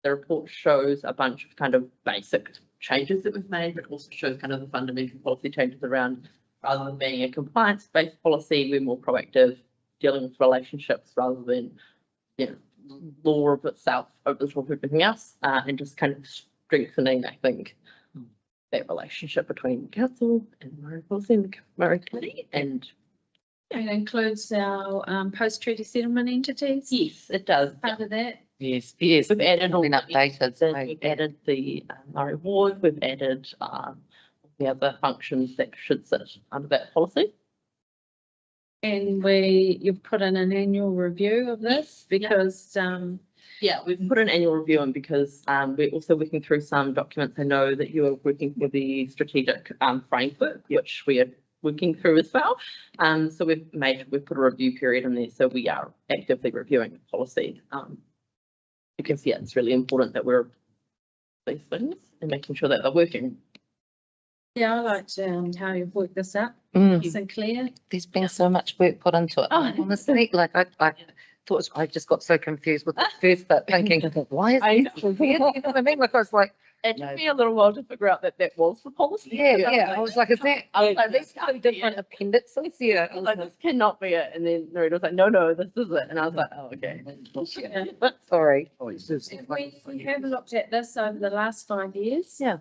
the report shows a bunch of kind of basic changes that we've made, but also shows kind of the fundamental policy changes around, rather than being a compliance-based policy, we're more proactive, dealing with relationships rather than, you know, law of itself over the top of everything else, and just kind of strengthening, I think, that relationship between council and Māori policy and the Māori committee. And It includes our post-treaty settlement entities. yes, it does. Part of that. Yes, We've added all been the updated, so, We've added the Māori ward, we've added the other functions that should sit under that policy. And you've put in an annual review of this because, Yeah, we've put an annual review in because we're also working through some documents. I know that you are working for the strategic framework, which we are working through as well. So we've put a review period in there, so we are actively reviewing the policy. Because yeah, it's really important that we're these things and making sure that they're working. yeah, I liked how you've worked this out. Mm, Nice and clear. there's been so much work put into it, Oh. honestly, like I thought, I just got so confused with the first bit, thinking, why is this weird? You know what I mean? Like, I was like, It took me a little while to figure out that that was the policy. yeah, I was like, is that, I was like, these two different appendices, yeah. I was Like, this cannot be it. And then Narita was like, no, this is it. And I was like, oh, okay. like, sorry. Oh, it's just- We have looked at this over the last 5 years. Yeah.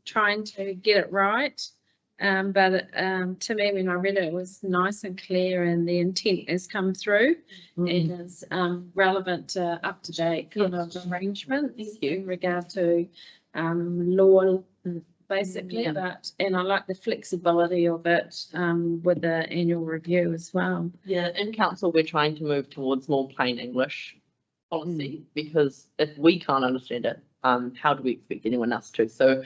Trying to get it right. But to me, when I read it, it was nice and clear and the intent has come through and is relevant to up-to-date kind of arrangements in regard to law, basically. Yeah. But, and I like the flexibility of it with the annual review as well. Yeah, in council, we're trying to move towards more plain English policy because if we can't understand it, how do we expect anyone else to? So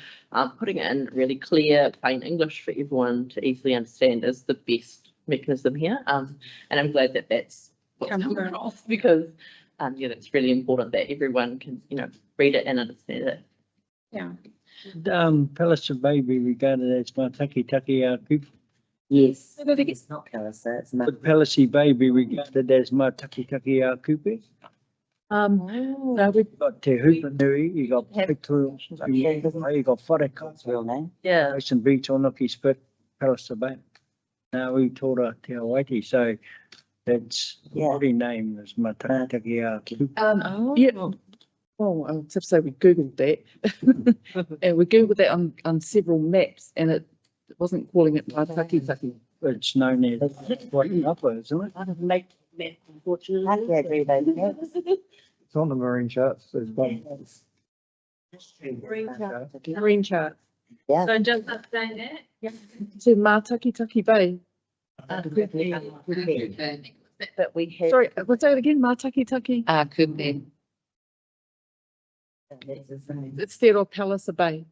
putting it in really clear, plain English for everyone to easily understand is the best mechanism here. And I'm glad that that's what's come across because yeah, that's really important that everyone can, you know, read it and understand it. Yeah. Palliser Bay be regarded as Mātaki Kupe? Yes, it's not Palliser, it's Would Palliser Bay be regarded as Mātaki Kupe? No, we've Got Te Hupanui, you got Have- Pictou, you got Whareka, real name. Yeah. Ocean Beach, Onoki Spit, Palliser Bay. Now we Tora Te Hawaii, so that's Yeah. body name is Mātaki Kupe. yeah. Well, I'll have to say we Googled that. And we Googled that on several maps and it wasn't calling it Mātaki. It's known as Wairapa, isn't it? I don't make that, unfortunately. I can't read those. It's on the marine charts. There's one. Marine chart. Yeah. So just update that. To Mātaki Bay. But we had. Sorry, what's that again? Mātaki. Kupe. That's the same. It's there or Palliser Bay.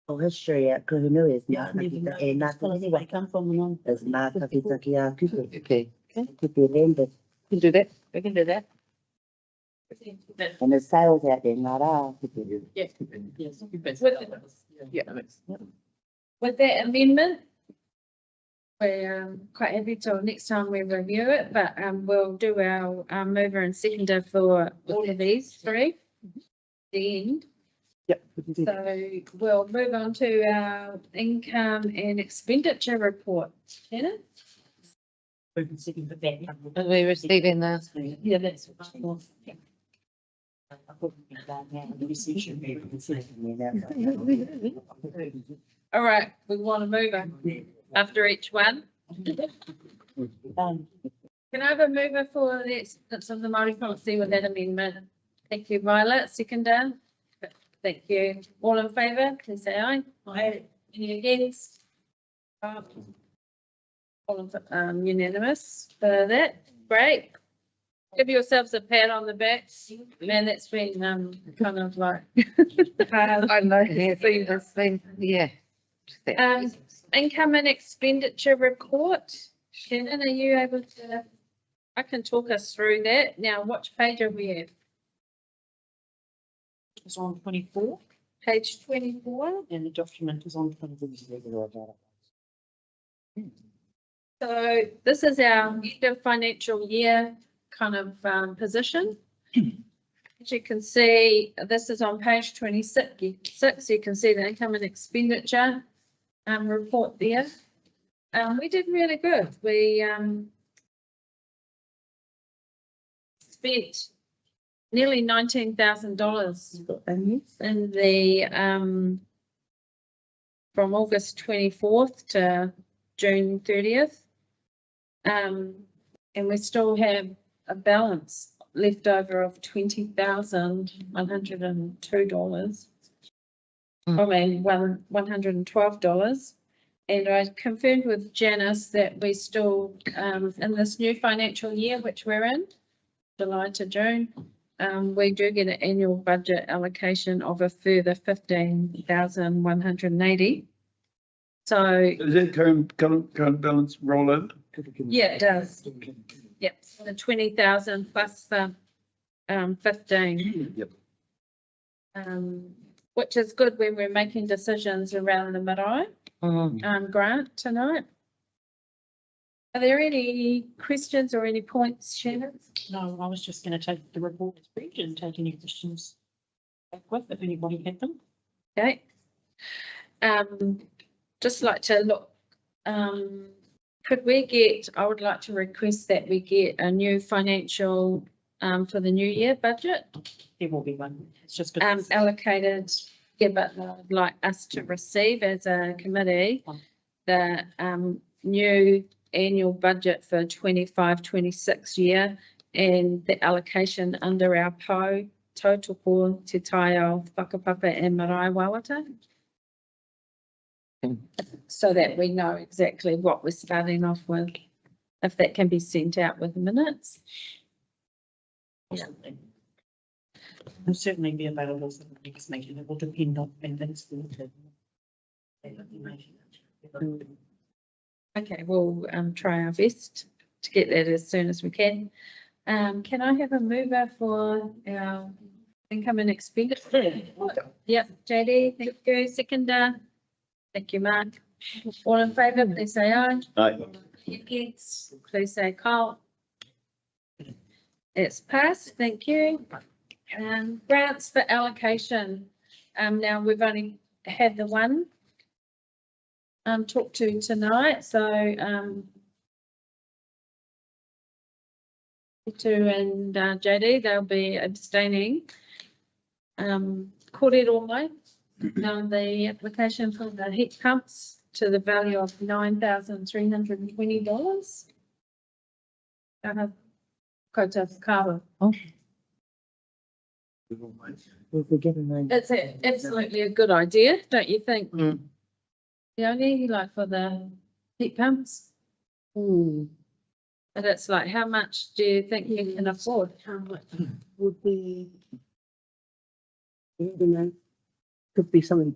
Oh, history at Kuhunui is Mātaki, anyway, come from the one. It's Mātaki Kupe. Kupe. Could be landed. Can do that. We can do that. And there's sails out there, not all. Yeah. Yes. Yeah. With that amendment, we're quite happy till next time we review it, but we'll do our mover and seconder for all of these three. The end. Yep. we can do that. So we'll move on to our income and expenditure report. Shannon? Are we receiving the? Yeah, that's. All right, we want to move on after each one. Can I have a mover for the acceptance of the Māori policy with that amendment? Thank you, Violet. Seconder. Thank you. All in favour, please say aye. Aye. Any against? All in, unanimous for that. Great. Give yourselves a pat on the back. Man, that's been kind of like hard. I know. Yeah, it's been, yeah. Income and expenditure report. Shannon, are you able to, I can talk us through that. Now, which page are we at? It's on 24 Page 24. and the document is on 24. So this is our end of financial year kind of position. As you can see, this is on page 26. You can see the income and expenditure report there. We did really good. We spent nearly $19,000 in the from August 24th to June 30th. And we still have a balance left over of $20,102. I mean, $112. And I confirmed with Janice that we still, in this new financial year, which we're in, July to June, we do get an annual budget allocation of a further 15,180. So, Does that current balance roll over? yeah, it does. Yep, so the 20,000 plus the 15. Yep. Which is good when we're making decisions around the marae grant tonight. Are there any questions or any points, Shannon? No, I was just gonna take the report as read and take any questions back with, if anybody had them. Okay. Just like to look, could we get, I would like to request that we get a new financial, for the new year budget, There will be one. It's just. good. allocated, yeah, but I'd like us to receive as a committee the, new annual budget for 25-26 year and the allocation under our PO, tautoko, te tai ao, whakapapa and marae wawata. So that we know exactly what we're starting off with, if that can be sent out with minutes. Will certainly be available for the next meeting. It will depend on when things go to. Okay, we'll try our best to get that as soon as we can. Can I have a mover for our income and expenditure? Yep, JD, thank you. Seconder, thank you, Mark. All in favour, please say aye. Aye. Against, please say Carl. It's passed, thank you. Grants for allocation. Now we've only had the one talked to tonight, so Peter and JD, they'll be abstaining. Kōrero mai, the application for the heat pumps to the value of $9,320. Koutou whakaaro. If we get a name. It's absolutely a good idea, don't you think? Mm. The only like for the heat pumps, but it's like, how much do you think you can afford? How much would be? You know, could be something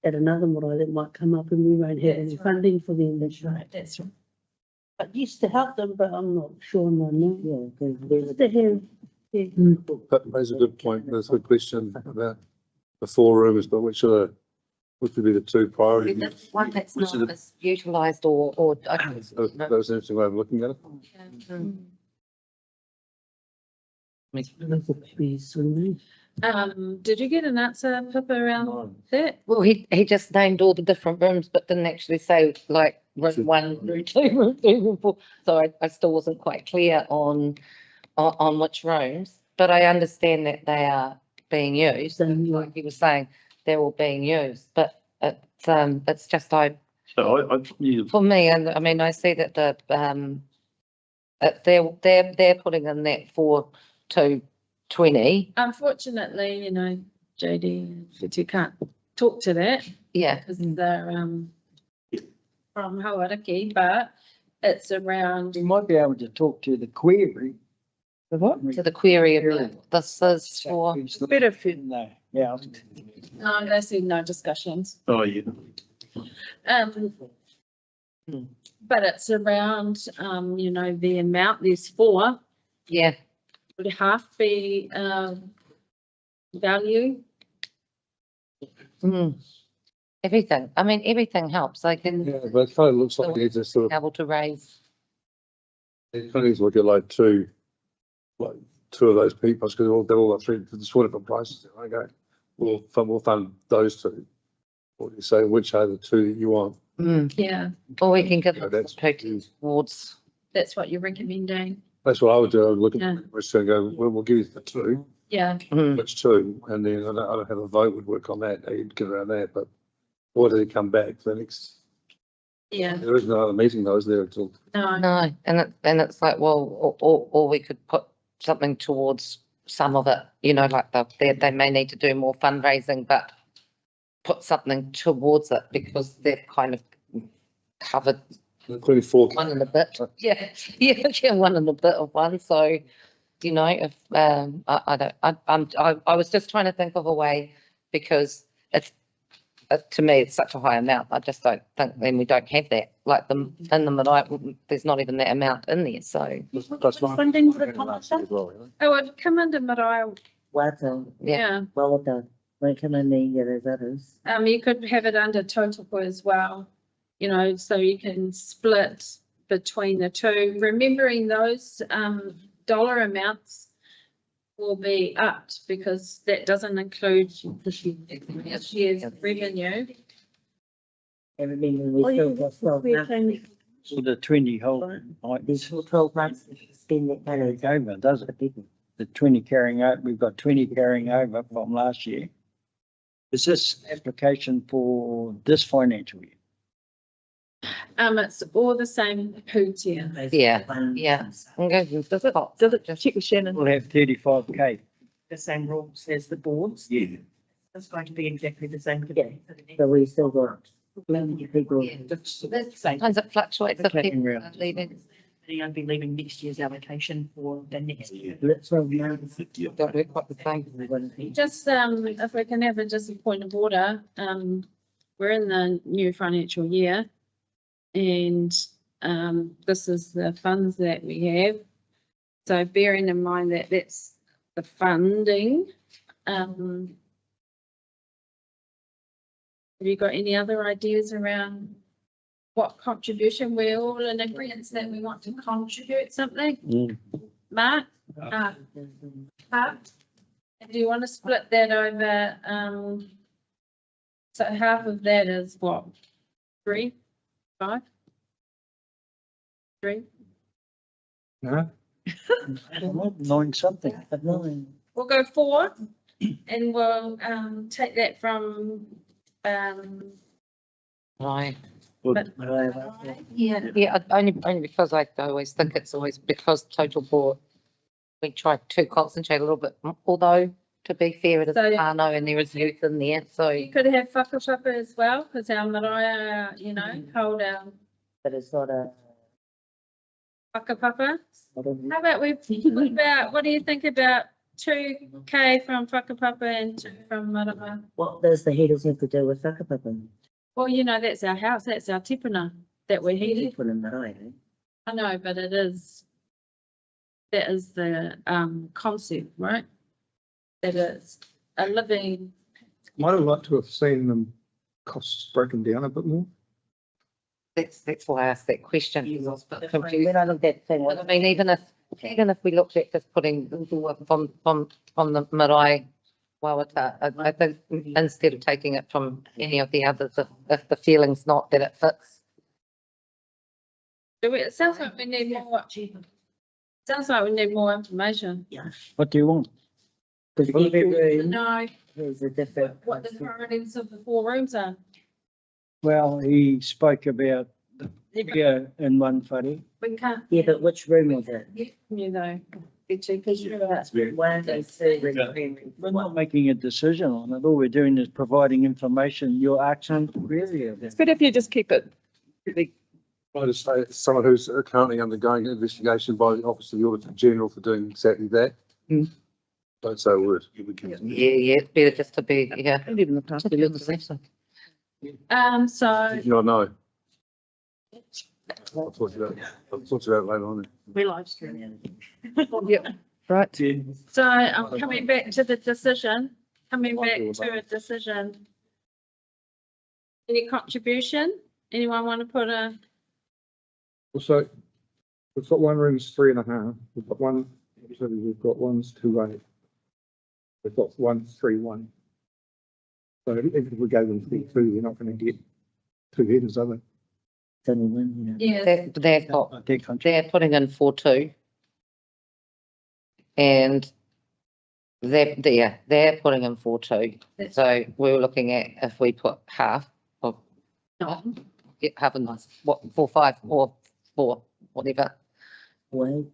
at another marae that might come up and we won't have any That's right. funding for them this year. That's right. But used to help them, but I'm not sure no, no. Yeah, because Just to have, yeah. That raises a good point. There's a question about the 4 rooms, but which would be the 2 priorities? That's one that's Which are not the- as utilised or. That was an interesting way of looking at it. Maybe swimming. Did you get an answer, Pippa, around that? Well, he just named all the different rooms, but didn't actually say like room 1, room 2, room 3, room 4. So I still wasn't quite clear on which rooms, but I understand that they are being used. And like he was saying, they're all being used, but it's just So you, for me, and I mean, I see that they're putting in that 4 to 20. Unfortunately, you know, JD and Fitu can't talk to that Yeah. because they're from Hauraki, but it's around. We might be able to talk to the query. The what? To the query of this is for. Better fit in there, yeah. No, they said no discussions. oh, yeah. But it's around, you know, the amount, there's 4, Yeah. would half be, value. Everything. I mean, everything helps. They can Yeah, but it kind of looks like it's a sort of, be able to raise. it kind of looks like you're like 2 of those people, because they're all 3 different prices. Okay, we'll fund those 2. What do you say, which are the 2 that you want? Yeah, Or we can give Yeah, them that's- some towards. that's what you're recommending. That's what I would do. I would look Yeah. at it and go, we'll give you the 2, Yeah, which 2, and then I don't have a vote would work on that. You'd get around that, but or do they come back for the next? yeah, There isn't another meeting though, is there, until no, No, and it's like, well, or we could put something towards some of it, you know, like they may need to do more fundraising, but put something towards it because they've kind of covered 24. one and a bit. Yeah, yeah, one and a bit of one. So, you know, if I was just trying to think of a way, because it's to me it's such a high amount. I just don't think then we don't have that. Like in the marae, there's not even that amount in there. So That's my- Funding for the Commonwealth? as well, you know. it would come under marae, Wata, yeah. wawata, won't come in there, yeah, there's others. You could have it under tautoko as well, you know, so you can split between the two, remembering those, dollar amounts will be upped because that doesn't include this year's revenue. And remember, we still got 12 months. For the 20 whole There's items still 12 months to spend that money. carrying over, does it? The 20 carrying out, we've got 20 carrying over from last year. Is this application for this financial year? It's all the same poods here. Yeah, yeah. Does it check with Shannon? We'll have 35K. The same rules as the boards. Yeah. It's going to be exactly the same. Yeah. So we still got people. Yeah. Sometimes it fluctuates if Okay. people are leaving. They'll be leaving next year's allocation for the next year. Let's 12 months. Don't work quite the same. Just, if we can have just a point of order, we're in the new financial year. And, this is the funds that we have. So bearing in mind that that's the funding, have you got any other ideas around what contribution? We're all in agreement that we want to contribute something. Mark? Mark? Do you want to split that over, so half of that is what? 3, 5? 3? No? 9 something. We'll go 4 and we'll, take that from, Right. but, Yeah, only because I always think it's always because total board. We try to concentrate a little bit, although to be fair, it is So- Arno and there is youth in there, so. you could have whakapapa as well, because our marae, you know, hold our But it's not a. whakapapa. How about what do you think about 2K from whakapapa and 2 from marae? What does the heaters have to do with whakapapa? Well, you know, that's our house, that's our tipuna that we're heating. Put in the eye, eh? I know, but that is the, concept, right? That is a living, Might have liked to have seen them costs broken down a bit more. That's why I asked that question. I was a bit confused. When I looked at the thing, But I mean, even if we looked at just putting from the marae wawata, I think instead of taking it from any of the others, if the feeling's not that it fits. it sounds like we need more, sounds like we need more information. What do you want? because every room No, has a different. what the priorities of the 4 rooms are. Well, he spoke about the figure in one whare. We can't. Yeah, but which room was it? You know, because you're right. One and 2. We're not making a decision on it. All we're doing is providing information. You're asking to query it. It's good if you just keep it really. I just say it's someone who's currently undergoing an investigation by the Office of the Auditor General for doing exactly that. Don't say a word. Yeah, it's better just to be, yeah. And even the past. To be on the safe side. So, Did you not know? I'll talk to you about it later on. We live streaming. Yep, right. so I'm coming back to the decision, coming back to a decision. Any contribution? Anyone want to put a, So we've got one room's 3.5. We've got one, so we've got one's 2.8. We've got 1.31. So even if we go them 2, you're not going to get 2 headers, are they? It's only one, you know. yeah, They're putting in 4.2. And they're putting in 4.2. So we were looking at if we put half of, get half and what, 4.5 or 4, whatever. Wait.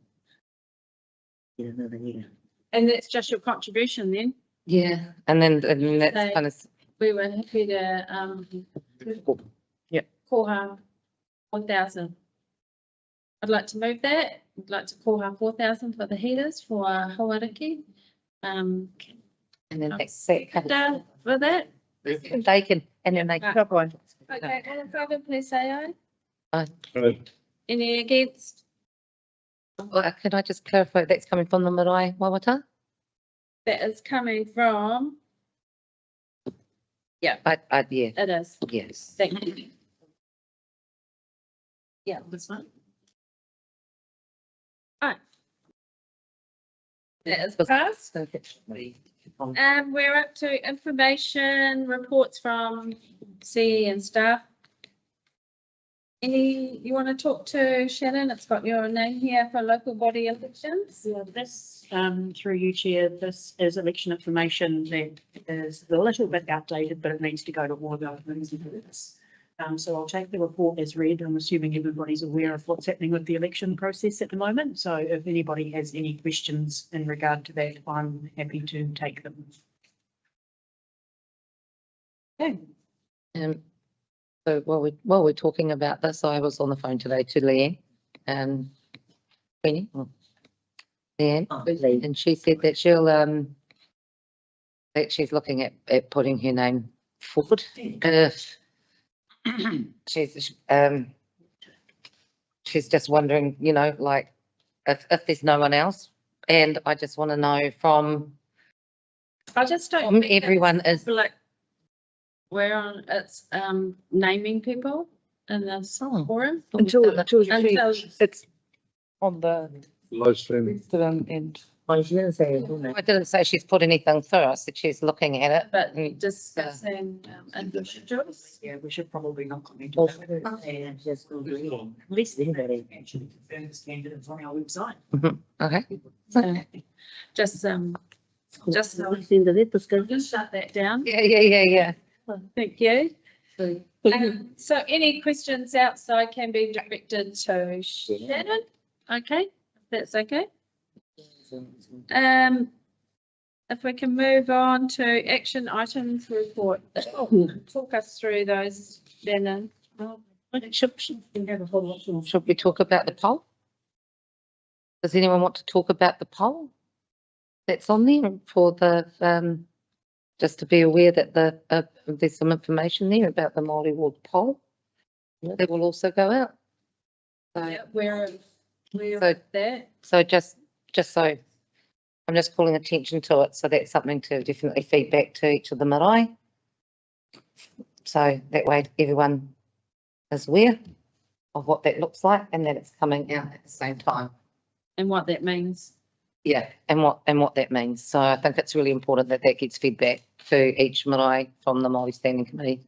Get another heater. and that's just your contribution then. Yeah. And then that's So- kind of, We were happy to, Yep. koha 4,000. I'd like to move that. I'd like to koha 4,000 for the heaters for Hawariki. and then that's that. Consider for that. They can, and then they can. Okay, all in favour, please say aye. Aye. Any against? Well, can I just clarify, that's coming from the marae wawata? That is coming from, Yeah, it is. yes. Thank you. Yeah, this one. That is passed. We're up to information reports from CE and staff. Any, you want to talk to Shannon? It's got your name here for local body elections. Yeah, this, through you, Chair, this is election information that is a little bit outdated, but it needs to go to all of our committees. So I'll take the report as read. I'm assuming everybody's aware of what's happening with the election process at the moment. So if anybody has any questions in regard to that, I'm happy to take them. Okay. So while we're talking about this, I was on the phone today to Leanne, Queenie, Leanne, and she said that she'll, that she's looking at putting her name forward. She's just wondering, you know, like if there's no one else, and I just want to know from I just don't. from think everyone it's is like we're on. It's naming people in this forum. Until Until- it's on the Live stream. Instagram and. I was gonna say, isn't it? I didn't say she's put anything through. I said she's looking at it. But Mm. discussing individuals. Yeah, we should probably not comment Oh, on that. and just go to it. Unless Anybody. actually confirm this candidates on our website. Okay. Just Send the letters, go. just shut that down. Yeah. Thank you. So any questions outside can be directed to Shannon. Okay, if that's okay. If we can move on to action items report. Talk us through those, Shannon. Should we talk about the poll? Does anyone want to talk about the poll that's on there for the, just to be aware that there's some information there about the Māori Ward poll that will also go out. So, Yeah, we're So- there. so just so, I'm just calling attention to it. So that's something to definitely feed back to each of the marae. So that way everyone is aware of what that looks like and that it's coming out at the same time. And what that means. Yeah, and what that means. So I think it's really important that that gets fed back to each marae from the Māori Standing Committee.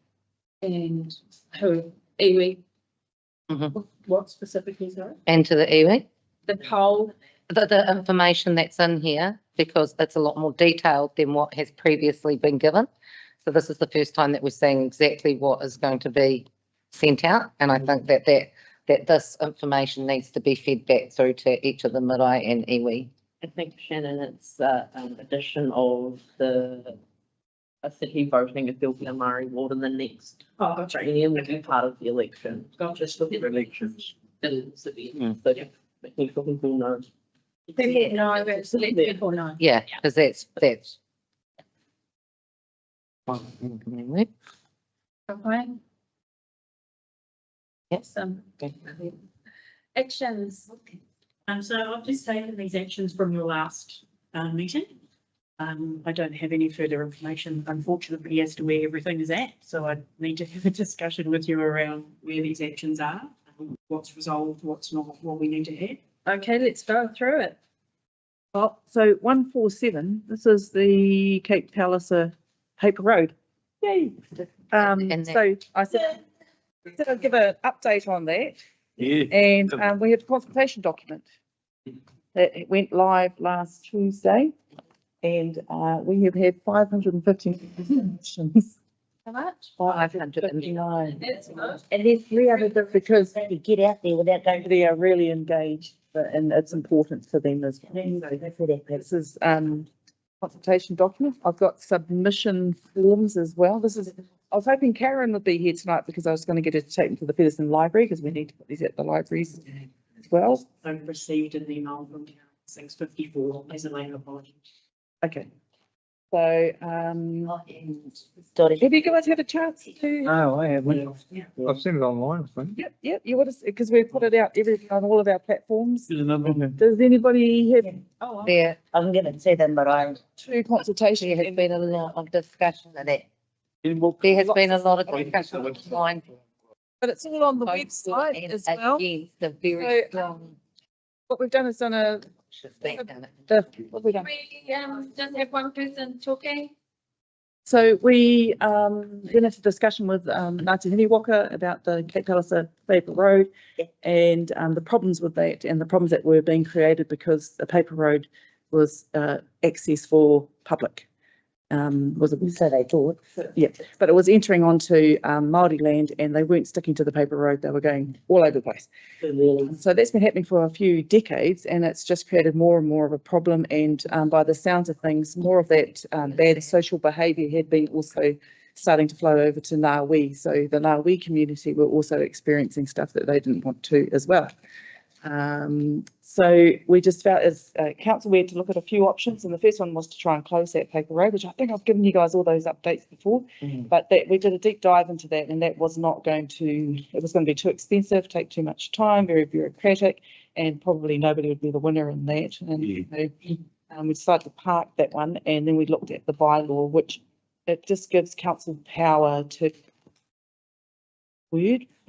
And who, iwi, What specifically, sorry? And to the iwi. the poll. The information that's in here, because it's a lot more detailed than what has previously been given. So this is the first time that we're seeing exactly what is going to be sent out. And I think that this information needs to be fed back through to each of the marae and iwi. I think, Shannon, it's an addition of a city voting if there'll be a Māori ward in the next training will be part of the election. Gotcha. Elections. So yeah, making sure people know. People know, let people know. Yeah, because that's. Okay. Yes. Actions. So I've just taken these actions from your last meeting. I don't have any further information, unfortunately, as to where everything is at. So I need to have a discussion with you around where these actions are, what's resolved, what's not, what we need to add. Okay, let's go through it. Well, so 147, this is the Cape Palliser paper road. Yay. And So I said I'd give an update on that. Yeah. And we have a consultation document that went live last Tuesday. And we have had 550 submissions. How much? 559. That's good. And there's 3 other different Because to get out there without going to they are really engaged, and it's important for them as well. the. This is consultation document. I've got submission forms as well. I was hoping Karen would be here tonight because I was going to get her to take them to the Featherston Library because we need to put these at the libraries as well. I've received an email from 654 as a late apology. Okay. So, Dotty. have you guys had a chance to? No, I haven't. I've seen it online, I think. Yep, you would have, because we put it out on all of our platforms. There's another one. Does anybody have there, I'm gonna say them, but I. 2 consultation? there has been a lot of discussion of that. Any more? There has been a lot of discussion online. But it's all on the both for website and as well. against the very So, strong. What we've done is done a What have we done? We, just have one person talking. So we went into discussion with Ngāti Hiniwaka about the Cape Palliser paper road Yeah. and the problems with that and the problems that were being created because the paper road was access for public. Was it? So they thought. Yeah, but it was entering onto Māori land and they weren't sticking to the paper road. They were going all over the place. Really? So that's been happening for a few decades and it's just created more and more of a problem. And by the sounds of things, more of that bad social behaviour had been also starting to flow over to Ngāwi. So the Ngāwi community were also experiencing stuff that they didn't want to as well. So we just felt as council we had to look at a few options and the first one was to try and close that paper road, which I think I've given you guys all those updates before, but that we did a deep dive into that and that was not going to, it was going to be too expensive, take too much time, very bureaucratic, and probably nobody would be the winner in that. And we decided to park that one and then we looked at the bylaw, which it just gives council power to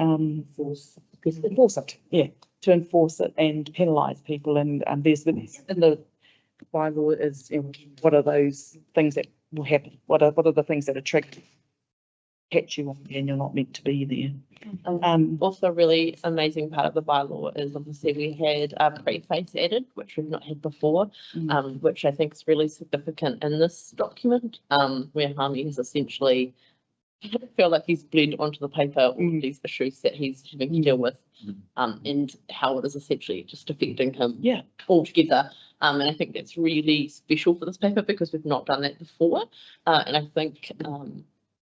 enforce it, yeah, to enforce it and penalise people. And there's in the bylaw is what are those things that will happen? What are the things that are triggered? Catch you and you're not meant to be there. Also, a really amazing part of the bylaw is obviously we had a preface added, which we've not had before, which I think is really significant in this document, where Hami has essentially feel like he's bled onto the paper all of these issues that he's having to deal with, and how it is essentially just affecting him altogether. And I think that's really special for this paper because we've not done that before. And I think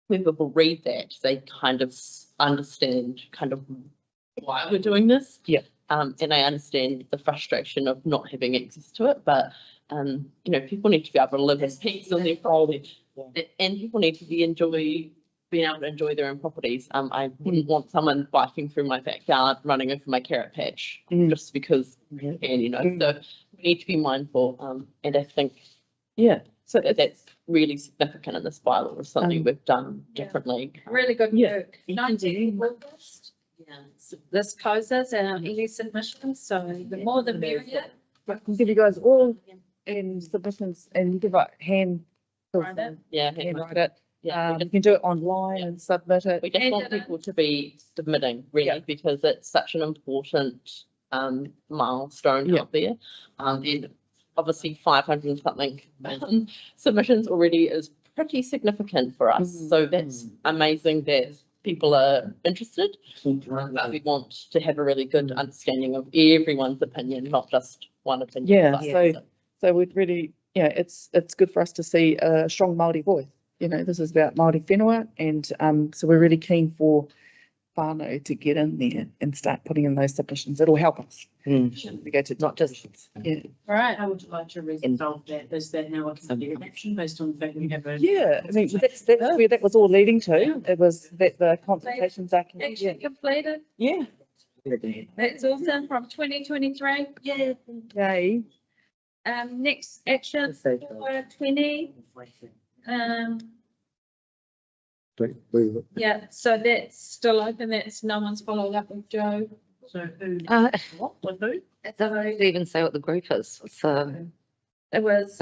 when people read that, they kind of understand kind of why we're doing this. Yeah. And I understand the frustration of not having access to it, but you know, people need to be able to live in peace on their property, and people need to being able to enjoy their own properties. I wouldn't want someone biking through my backyard, running over my carrot patch just because you can, you know. So we need to be mindful, and I think so that's really significant in this bylaw. Is something we've done differently. Really good work. 19th Yeah. August. So this closes any submissions, so the more the merrier. I can give you guys all in submissions and give a hand. Write it. Handwrite it. Yeah, You can do it online and submit it. we just want people to be submitting really because it's such an important milestone out there. And obviously 500 and something submissions already is pretty significant for us. So that's amazing that people are interested. But we want to have a really good understanding of everyone's opinion, not just one opinion. So we'd really, it's good for us to see a strong Māori voice. You know, this is about Māori whenua, and so we're really keen for whānau to get in there and start putting in those submissions. It'll help us. We go to not just Right. How would you like to resolve that? Is that now a committee action based on the fact we have a? I mean that's where that was all leading to. It was that the consultations are Action completed. Yeah. That's awesome from 2023. Yay. Next action for 20. Yeah, so that's still open. That's no one's followed up with Joe. So who? What with who? I don't even say what the group is. So It was,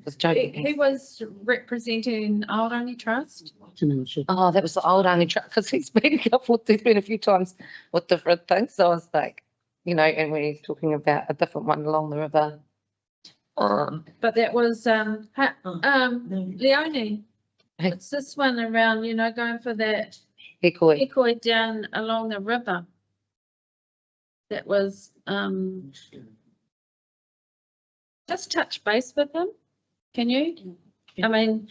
was joking. he was representing Aorangi Trust. Oh, that was the old only truck because he's been a few times with different things. So I was like, you know, and when he's talking about a different one along the river. But that was, Leone. It's this one around, you know, going for that echo down along the river. That was, just touch base with him. Can you? I mean,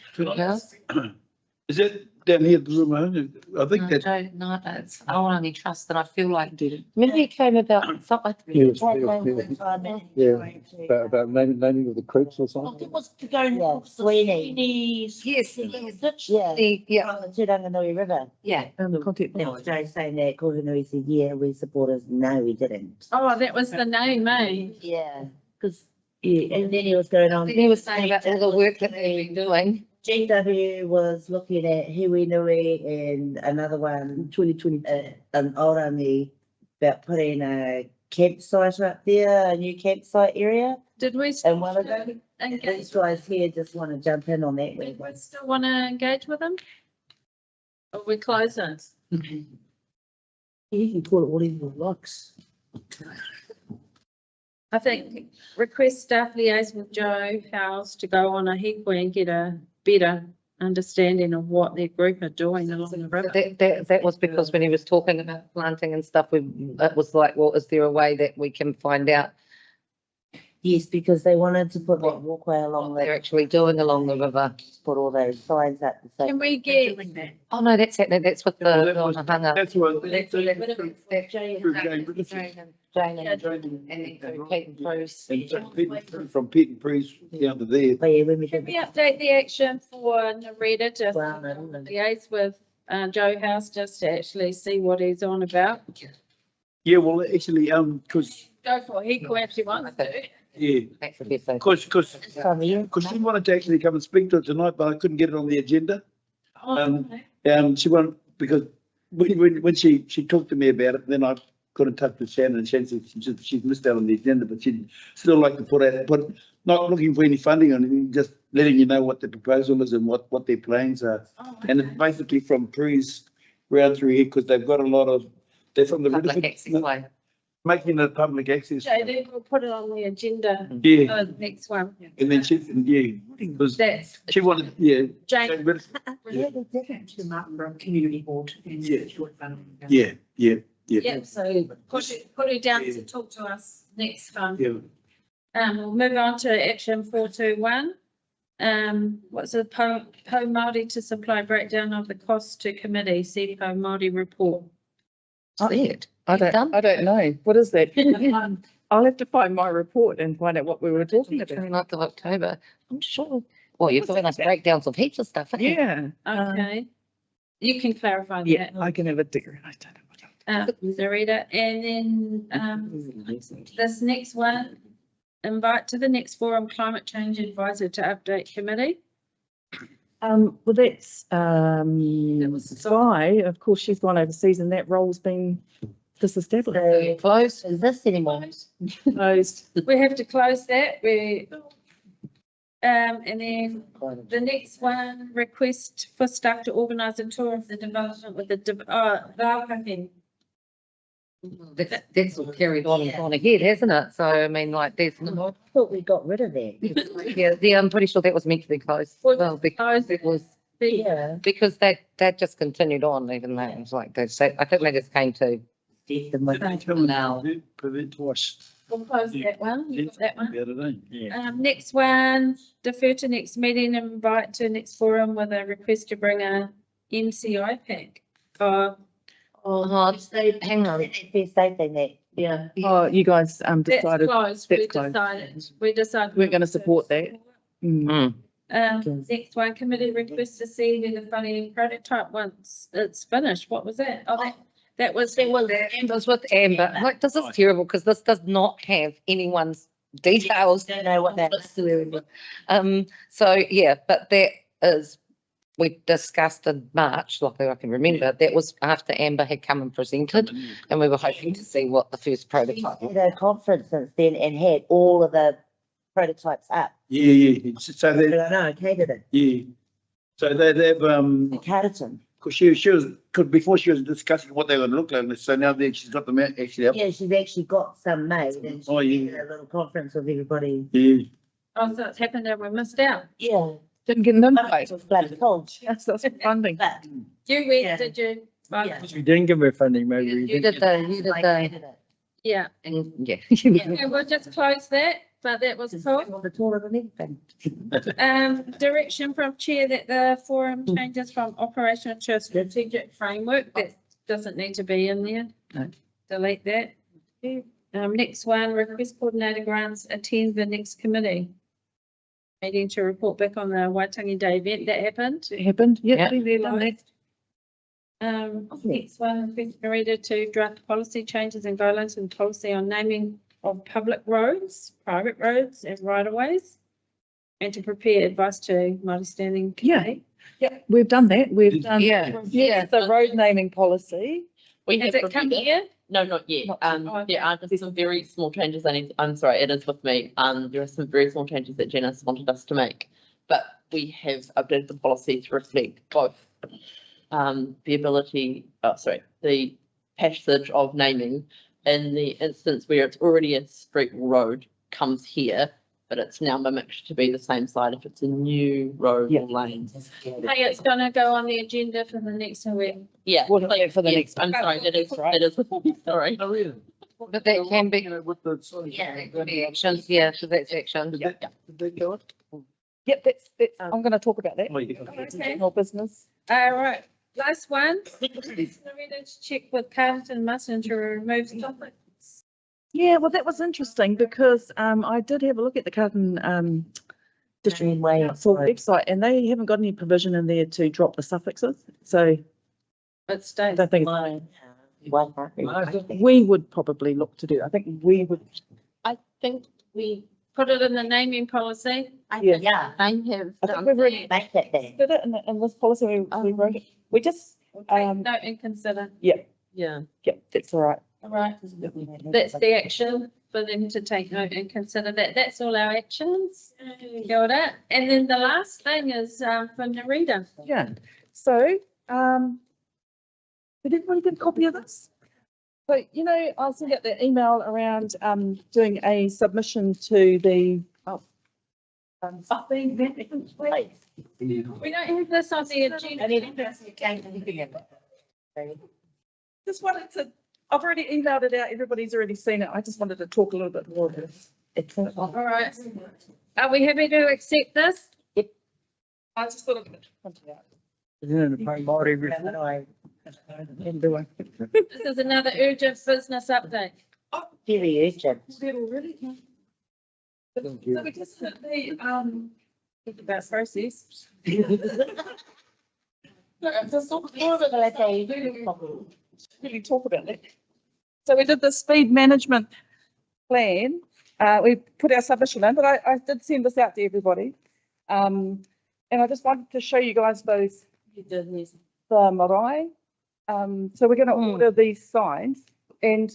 Is that down here at the room? I think that's. No, it's only trust that I feel like maybe it came about something. About naming of the creeks or something. It was to go Sweeney. Yes. Turanganui River. Yeah. Content. That was Joe saying that Kohinoe said, yeah, we supporters. No, we didn't. oh, that was the name, eh? Yeah, because, and then he was going on. He was saying about all the work that they've been doing. GW was looking at Hiwi Nui and another one, 2020, an Aorangi, about putting a campsite up there, a new campsite area. Did we And still one of them, engage? these guys here just want to jump in on that. We still want to engage with them? Or we close it? You can call it whatever you like. I think request staff liaise with Joe House to go on a hikoi and get a better understanding of what their group are doing along the river. That was because when he was talking about planting and stuff, it was like, well, is there a way that we can find out Yes, because they wanted to put that walkway along what they're the, actually doing along the river? put all those signs up. to say- Can we get, Oh, no, that's happening. That's with Well, the that was- hanga. That's what. Jane Through Jane Richardson. and then through Pete and Bruce. And so from Pete and Priest down to there. But yeah, when we can did. we update the action for Narita to Well, no, no. liaise with Joe House just to actually see what he's on about? Yeah, well, actually, cause, Go for it, hikoi if you want to. yeah, That's the best thing. cause From here. she wanted to actually come and speak to it tonight, but I couldn't get it on the agenda. She wanted, because when she talked to me about it, then I got in touch with Shannon, and Shannon said she's missed out on the agenda, but she'd still like to put not looking for any funding or anything, just letting you know what the proposal is and what their plans are. And it's basically from Prees round through here, because they've got a lot of, they're from the Public access way. making it public access. So then we'll put it on the agenda, Yeah, the next one. and then because That's she wanted, yeah. Jane. Yeah, they're different. To the Martin Community Board. And Yeah. short funding. Yeah, yeah, Yeah, so put it down to talk to us next time. yeah. We'll move on to action 421. What's a Po Māori to supply breakdown of the cost to committee, see Po Māori report. I You've done? don't know. What is that? I'll have to find my report and find out what we were talking about. 29th of October. I'm sure. Well, you're giving us breakdowns of heaps of stuff. haven't you? Yeah. Okay. You can clarify Yeah, that. I can have a digger. I don't know what Narita, and then, this next one, invite to the next forum climate change advisor to update committee. Well, that's, Sky, of course, she's gone overseas and that role's been disestablished. So, Close. is this anymore? Closed. We have to close that. And then the next one, request for staff to organise a tour of the development with the, Rāwhaki. That's all carried on and gone ahead, hasn't it? So, I mean, like, there's no, I thought we got rid of that. yeah, I'm pretty sure that was meant to be closed. Well, because it was, Yeah. because that just continued on, even though it was like, I think they just came to, Now. Prevent twice. We'll close that one. You got that one. The other day. Yeah. Next one, defer to next meeting, invite to next forum with a request to bring a MCI pack. hang on. First aid thing that. Yeah. Oh, you guys, That's decided. closed. that's We closed. decided. We're gonna support that. Mm. Next one, committee request to see where the funding prototype once it's finished. What was that? Oh, that was. It was with Amber. Like, this is terrible because this does not have anyone's details. Don't know what that is. So, yeah, but that is, we discussed in March, luckily I can remember, that was after Amber had come and presented, and we were hoping to see what the first prototype was. Had a conference since then and had all of the prototypes up. Yeah. So But they, I know, Kate did it. yeah. So they've, The Carterton. cause she was, cause before she was discussing what they were gonna look like, so now she's got them actually up. Yeah, she's actually got some made and Oh, she yeah. did a little conference with everybody. Yeah. Oh, so it's happened and we missed out. Yeah. Didn't get an It invite. was bloody cold. That's funding. But, You Yeah. went, did you? Right. Yeah. We didn't give her funding, maybe we You did. did like, the, Kate did it. Yeah. and yeah. And we'll just close that, but that was Just cool. on the taller than everything. Direction from chair that the forum changes from operational to strategic framework. That doesn't need to be in there. No. Delete that. Next one, request coordinator grants attend the next committee. Meeting to report back on the Waitangi Day event that happened. It happened. Yeah. Yeah, been there, done that. Next one, request Narita to draft policy changes and guidelines and policy on naming of public roads, private roads and right of ways. And to prepare advice to Māori Standing Yeah. Committee. Yeah, we've done that. We've done. Yeah. Yeah, the road naming policy. We Has have it come reviewed it. here? No, not yet. Not yet. Oh, okay. There are just some very small changes I'm sorry, it is with me. There are some very small changes that Janice wanted us to make. But we have updated the policy to reflect both the ability, the passage of naming in the instance where it's already a street or road comes here, but it's now mimicked to be the same side if it's a new road or lane. Hey, it's gonna go on the agenda for the next week. Yeah. We'll do it for the yes, next I'm sorry, that is, sorry. Oh, really? But that can be, With the. yeah, it can be actions, yeah, so that's actions. Did they go it? Yep, I'm gonna talk about that. Oh, yeah. Okay. More business. All right, last one. Narita to check with Carlton Musson to remove topics. Yeah, well, that was interesting because I did have a look at the Carlton District Way. Council website and they haven't got any provision in there to drop the suffixes. So I It stays. don't think we would probably look to do. I think we would. I think we, Put it in the naming policy. Yeah. Yeah, I have I think done, we've already make that there. did it in this policy. We wrote it. We just Take note and consider. yeah. yeah, that's all right. All right, that's the action for them to take note and consider that. That's all our actions. Kia ora. And then the last thing is for Narita. Yeah. So did everybody get a copy of this? So, you know, I sent out the email around doing a submission to the We don't have this on the agenda. just wanted to, I've already emailed it out, everybody's already seen it, I just wanted to talk a little bit more about it. All right. Are we happy to accept this? I just thought of it. Isn't it a Māori report? This is another urgent business update. Very urgent. So we just hit the, think about process. Just really talk about that. So we did the speed management plan. We put our submission in, but I did send this out to everybody. And I just wanted to show you guys those, the marae. So we're going to order these signs. And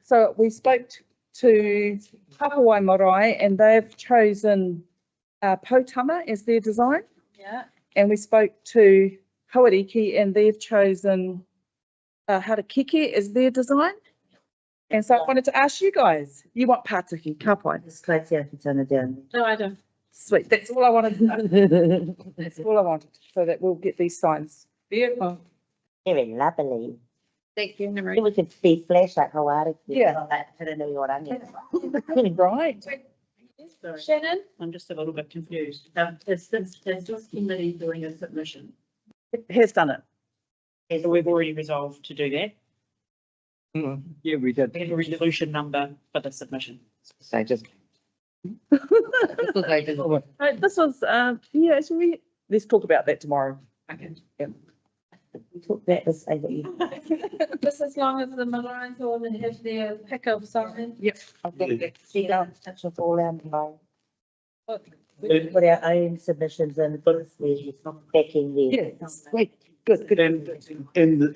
so we spoke to Papawai Marae and they've chosen Potama as their design. Yeah. And we spoke to Hauriki and they've chosen Harakeke as their design. And so I wanted to ask you guys, you want Pātiki, Kapai? It's quite the other down. No, I don't. Sweet, that's all I wanted to know. That's all I wanted, so that we'll get these signs. Beautiful. Very lovely. Thank you, It Narita. was a big flash like Hawaii. Yeah. I don't know what I mean. Right. Shannon? I'm just a little bit confused. Is this committee doing a submission? It has done it. So we've already resolved to do that. Yeah, we did. We have a resolution number for the submission. So just. This was over. Right, this was, yeah, so let's talk about that tomorrow. Okay. We took that to say that you. Just as long as the Malines all have their pick of something. Yep. I've got that. See, that's with all our mind. But We put our own submissions in, but we're backing there. Yeah, great, good, good. And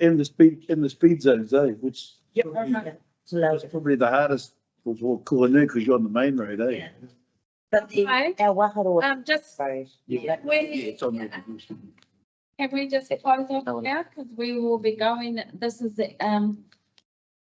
in the speed zones, which Yep. is probably the hardest for Kuhanu because you're on the main road, But the, Okay. our waharo. just, road, Yeah. when, It's on the. can we just close off now? Because we will be going, this is the,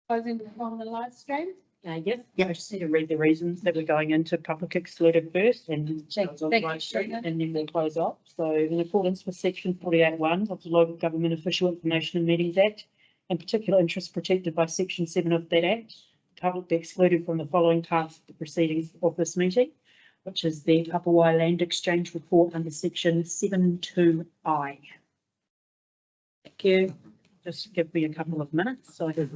closing on the live stream. Yes, I just need to read the reasons that we're going into public excluded first and Thank you, Shannon. and then we'll close off. So in accordance with section 48(1) of the Local Government Official Information and Meetings Act, and particular interests protected by section 7 of that act, the public be excluded from the following parts of the proceedings of this meeting, which is the Papawai Land Exchange Report under section 7(2)(I). Thank you. Just give me a couple of minutes so I can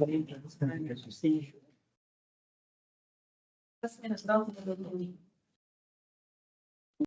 see. Just minutes, both of them.